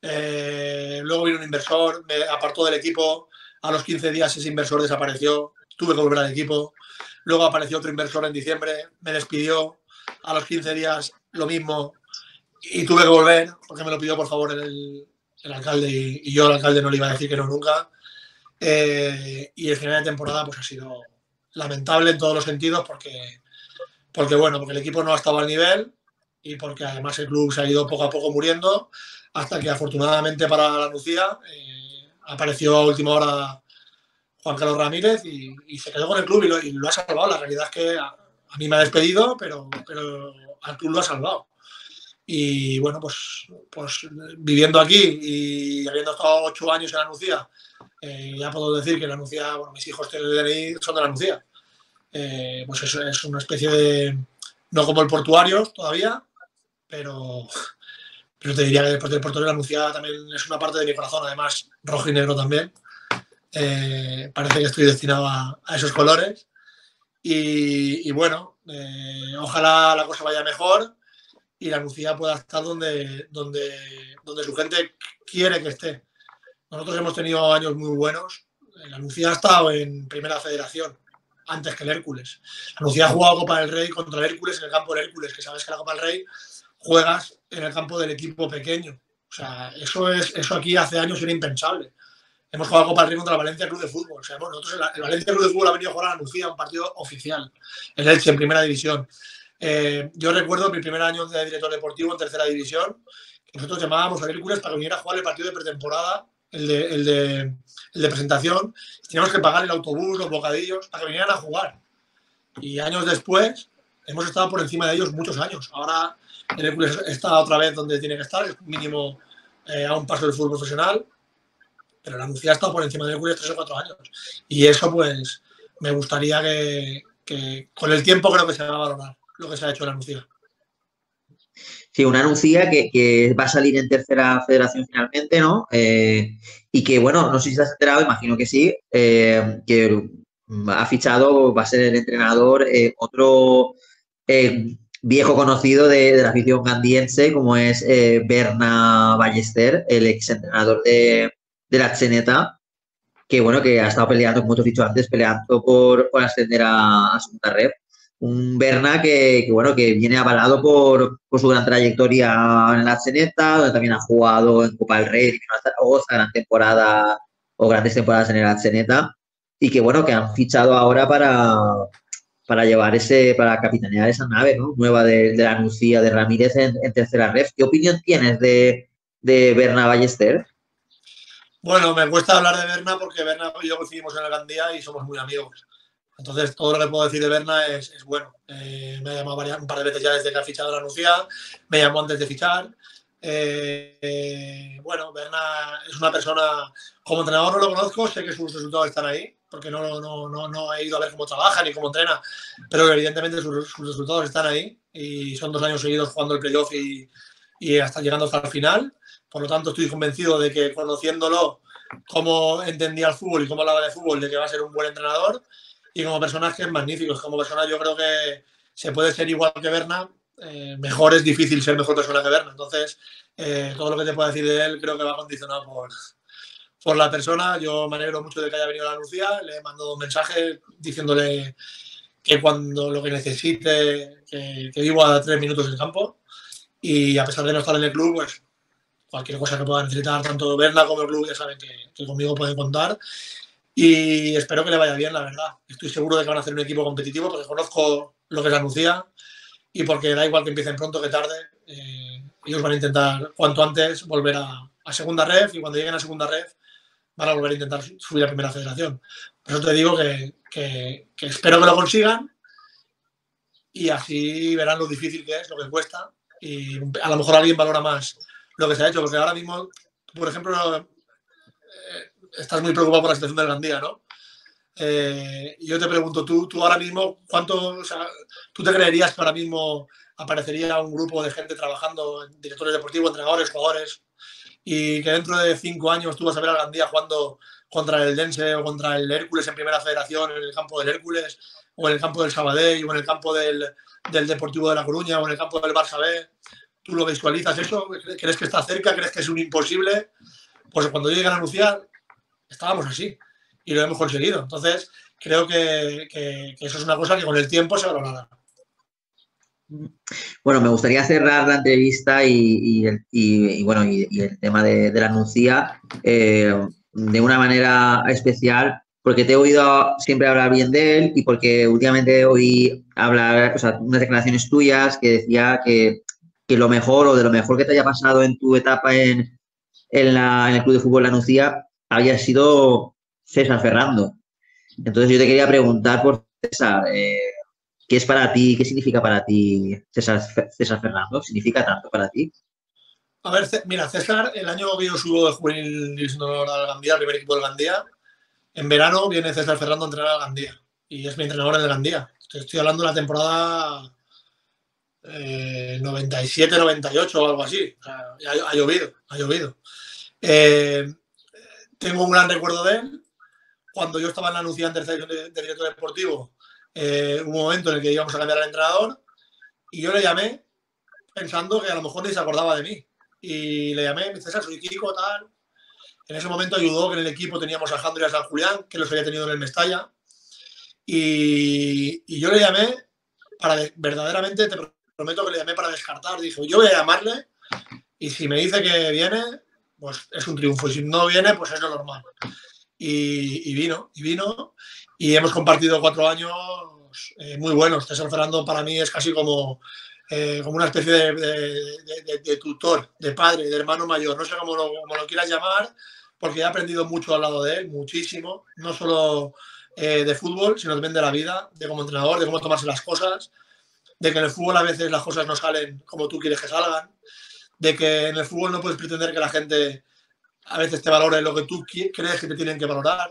Luego vino un inversor, me apartó del equipo. A los 15 días ese inversor desapareció, tuve que volver al equipo. Luego apareció otro inversor en diciembre, me despidió. A los 15 días lo mismo y tuve que volver porque me lo pidió por favor el alcalde y yo al alcalde no le iba a decir que no nunca. Y el final de temporada pues ha sido lamentable en todos los sentidos porque el equipo no ha estado al nivel y porque además el club se ha ido poco a poco muriendo hasta que afortunadamente para la Nucía apareció a última hora Juan Carlos Ramírez y se quedó con el club y lo ha salvado. La realidad es que a mí me ha despedido, pero al club lo ha salvado. Y bueno, pues viviendo aquí y habiendo estado 8 años en la Nucía, ya puedo decir que la Nucía, bueno, mis hijos tienen el DNI, son de la Nucía. Pues eso es una especie de, no como el Portuarios todavía, pero te diría que después del Portuario la Nucía también es una parte de mi corazón, además rojo y negro también. Parece que estoy destinado a esos colores y bueno, ojalá la cosa vaya mejor y la Nucía pueda estar donde su gente quiere que esté. Nosotros hemos tenido años muy buenos. La Nucía ha estado en Primera Federación antes que el Hércules. La Nucía ha jugado Copa del Rey contra el Hércules en el campo del Hércules, que sabes que la Copa del Rey juegas en el campo del equipo pequeño. O sea, eso aquí hace años era impensable. Hemos jugado Copa del Rey contra el Valencia Club de Fútbol. O sea, bueno, nosotros el Valencia Club de Fútbol ha venido a jugar a la Nucía, un partido oficial, el Elche en Primera División. Yo recuerdo mi primer año de director deportivo en Tercera División, que nosotros llamábamos a Hércules para que viniera a jugar el partido de pretemporada, el de presentación. Teníamos que pagar el autobús, los bocadillos, para que vinieran a jugar. Y años después hemos estado por encima de ellos muchos años. Ahora el Hércules está otra vez donde tiene que estar, es mínimo a un paso del fútbol profesional, pero la Nucía ha estado por encima del Hércules 3 o 4 años. Y eso pues me gustaría que con el tiempo creo que se va a valorar lo que se ha hecho en la Nucía. Sí, una Nucía que va a salir en Tercera Federación finalmente, ¿no? Y que, bueno, no sé si te has enterado, imagino que sí, que ha fichado, va a ser el entrenador, otro viejo conocido de la afición gandiense, como es Berna Ballester, el exentrenador de la Zeneta, que, bueno, que ha estado peleando, como te he dicho antes, peleando por ascender a segunda red. Un Berna bueno, que viene avalado por su gran trayectoria en la Zeneta, donde también ha jugado en Copa del Rey, gran temporada o grandes temporadas en el Zeneta, y que bueno, que han fichado ahora para llevar para capitanear esa nave, ¿no? Nueva de la Nucía de Ramírez en tercera ref. ¿Qué opinión tienes de Berna Ballester? Bueno, me cuesta hablar de Berna porque Berna y yo coincidimos en el Gandía y somos muy amigos. Entonces, todo lo que puedo decir de Berna es bueno. Me ha llamado un par de veces ya desde que ha fichado la Nucía, me llamó antes de fichar. Bueno, Berna es una persona, como entrenador no lo conozco, sé que sus resultados están ahí, porque no he ido a ver cómo trabaja ni cómo entrena, pero evidentemente sus resultados están ahí y son 2 años seguidos jugando el playoff y hasta llegando hasta el final. Por lo tanto, estoy convencido de que conociéndolo, cómo entendía el fútbol y cómo hablaba de fútbol, de que va a ser un buen entrenador. Y como personaje es magnífico. Como persona yo creo que se puede ser igual que Berna. Mejor es difícil ser mejor persona que Berna. Entonces, todo lo que te puedo decir de él creo que va condicionado por la persona. Yo me alegro mucho de que haya venido a la Nucía. Le he mandado un mensaje diciéndole que cuando lo que necesite, que vivo a 3 minutos del campo. Y a pesar de no estar en el club, pues cualquier cosa que pueda necesitar, tanto Berna como el club, ya saben que conmigo pueden contar. Y espero que le vaya bien, la verdad. Estoy seguro de que van a hacer un equipo competitivo porque conozco lo que es la Nucía y porque da igual que empiecen pronto que tarde. Ellos van a intentar cuanto antes volver a segunda ref y cuando lleguen a segunda ref van a volver a intentar subir a primera federación. Por eso te digo que espero que lo consigan y así verán lo difícil que es, lo que cuesta y a lo mejor alguien valora más lo que se ha hecho, porque ahora mismo, por ejemplo, estás muy preocupado por la situación del Gandía, ¿no? Y yo te pregunto, tú ahora mismo, ¿tú te creerías que ahora mismo aparecería un grupo de gente trabajando, directores deportivos, entrenadores, jugadores, y que dentro de 5 años tú vas a ver al Gandía jugando contra el Dense o contra el Hércules en Primera Federación, en el campo del Hércules, o en el campo del Sabadell, o en el campo del Deportivo de La Coruña, o en el campo del Barça B. ¿Tú lo visualizas eso? ¿Crees que está cerca? ¿Crees que es un imposible? Pues cuando llegan a anunciar, estábamos así y lo hemos conseguido. Entonces, creo que eso es una cosa que con el tiempo se valorará. Bueno, me gustaría cerrar la entrevista y el tema de la Nucía de una manera especial, porque te he oído siempre hablar bien de él y porque últimamente oí hablar, o sea, unas declaraciones tuyas que decía que lo mejor o de lo mejor que te haya pasado en tu etapa en el Club de Fútbol La Nucía había sido César Ferrando. Entonces yo te quería preguntar por César, ¿qué es para ti, qué significa para ti César Ferrando? ¿Significa tanto para ti? A ver, mira, César, el año que yo subo de juvenil división de honor al Gandía, el primer equipo del Gandía, en verano viene César Ferrando a entrenar al Gandía y es mi entrenador en el Gandía. Estoy hablando de la temporada 97-98 o algo así. O sea, ha llovido. Tengo un gran recuerdo de él. Cuando yo estaba en la Nucía en tercera división de director deportivo, hubo un momento en el que íbamos a cambiar al entrenador y yo le llamé pensando que a lo mejor ni se acordaba de mí. Y le llamé, me dice, César, soy Kiko, tal. En ese momento ayudó que en el equipo teníamos a Alejandro y a San Julián, que los había tenido en el Mestalla. Y yo le llamé para, verdaderamente, te prometo que le llamé para descartar. Dije, yo voy a llamarle y si me dice que viene, pues es un triunfo. Y si no viene, pues es lo normal. Y vino. Y hemos compartido 4 años muy buenos. César Ferrando para mí es casi como una especie de tutor, de padre, de hermano mayor. No sé cómo lo quieras llamar, porque he aprendido mucho al lado de él, muchísimo. No solo de fútbol, sino también de la vida, de como entrenador, de cómo tomarse las cosas, de que en el fútbol a veces las cosas no salen como tú quieres que salgan, de que en el fútbol no puedes pretender que la gente a veces te valore lo que tú crees que te tienen que valorar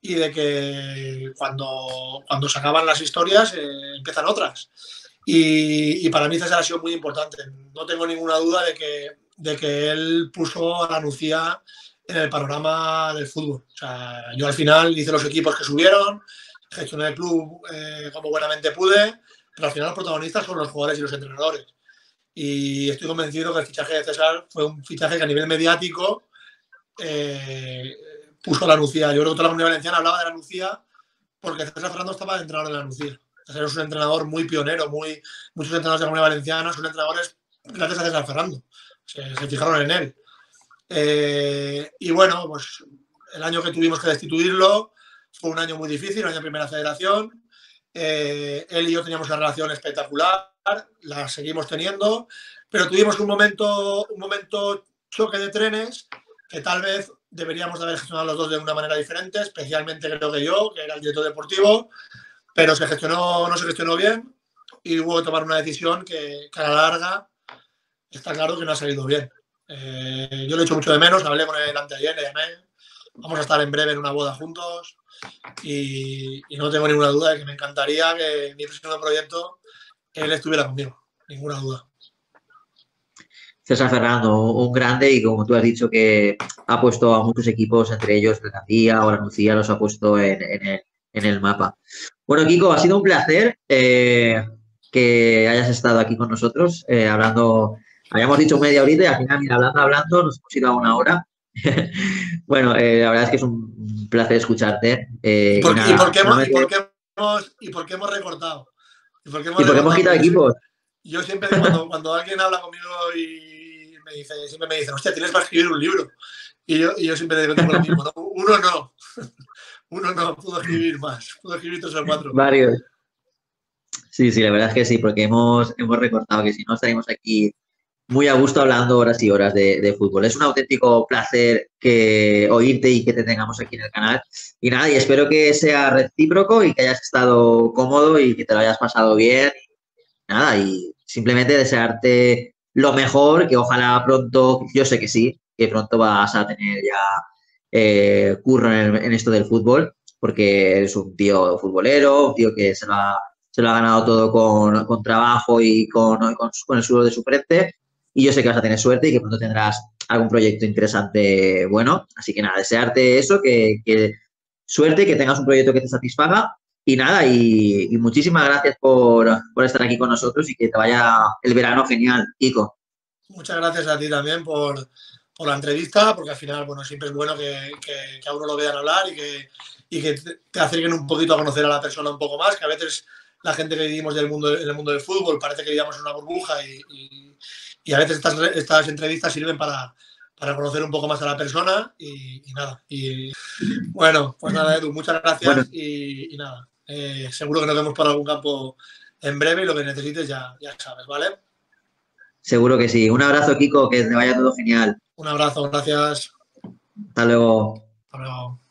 y de que cuando se acaban las historias empiezan otras. Y para mí César ha sido muy importante. No tengo ninguna duda de que él puso a la Nucía en el panorama del fútbol. O sea, yo al final hice los equipos que subieron, gestioné el club como buenamente pude, pero al final los protagonistas son los jugadores y los entrenadores. Y estoy convencido que el fichaje de César fue un fichaje que a nivel mediático puso a la Nucía. Yo creo que toda la comunidad valenciana hablaba de la Nucía porque César Ferrando estaba de entrenador de la Nucía. César es un entrenador muy pionero, muchos entrenadores de la comunidad valenciana son entrenadores gracias a César Ferrando. Se fijaron en él. Y bueno, pues el año que tuvimos que destituirlo fue un año muy difícil, un año de Primera Federación. Él y yo teníamos una relación espectacular, la seguimos teniendo, pero tuvimos un momento choque de trenes que tal vez deberíamos de haber gestionado los dos de una manera diferente, especialmente creo que yo, que era el director deportivo, pero no se gestionó bien y hubo que tomar una decisión que a la larga está claro que no ha salido bien. Yo le echo mucho de menos, hablé con él anteayer, le llamé, vamos a estar en breve en una boda juntos y no tengo ninguna duda de que me encantaría que en mi próximo proyecto él estuviera conmigo, ninguna duda. César Ferrando, un grande y como tú has dicho que ha puesto a muchos equipos, entre ellos el Gandía o la Nucía, los ha puesto en el mapa. Bueno, Kiko, ha sido un placer que hayas estado aquí con nosotros hablando. Habíamos dicho media horita y al final, mira, hablando, nos hemos ido a 1 hora. Bueno, la verdad es que es un placer escucharte. ¿Y por qué hemos recortado? ¿Y por qué hemos quitado equipos? Yo siempre, cuando alguien habla conmigo y siempre me dicen, hostia, tienes para escribir un libro. Y yo siempre digo lo mismo, ¿no? Uno no, puedo escribir más, puedo escribir 3 o 4. Varios. Sí, la verdad es que sí, porque hemos recortado, que si no estaríamos aquí muy a gusto hablando horas y horas de fútbol. Es un auténtico placer oírte y que te tengamos aquí en el canal. Y nada, y espero que sea recíproco y que hayas estado cómodo y que te lo hayas pasado bien. Nada, y simplemente desearte lo mejor, que ojalá pronto, yo sé que sí, que pronto vas a tener ya curro en esto del fútbol, porque eres un tío futbolero, un tío que se lo ha ganado todo con trabajo y con el sudor de su frente. y yo sé que vas a tener suerte y que pronto tendrás algún proyecto interesante bueno. Así que nada, desearte eso, que suerte, que tengas un proyecto que te satisfaga y nada, y muchísimas gracias por estar aquí con nosotros y que te vaya el verano genial, Kiko. Muchas gracias a ti también por la entrevista, porque al final, bueno, siempre es bueno que a uno lo vean hablar y que te acerquen un poquito a conocer a la persona un poco más, que a veces la gente que vivimos en el mundo del fútbol parece que vivamos en una burbuja y a veces estas entrevistas sirven para conocer un poco más a la persona y nada. Y bueno, pues nada, Edu, muchas Bueno, gracias y nada. Seguro que nos vemos por algún campo en breve y lo que necesites ya sabes, ¿vale? seguro que sí. Un abrazo, Kiko, que te vaya todo genial. Un abrazo, gracias. Hasta luego. Hasta luego.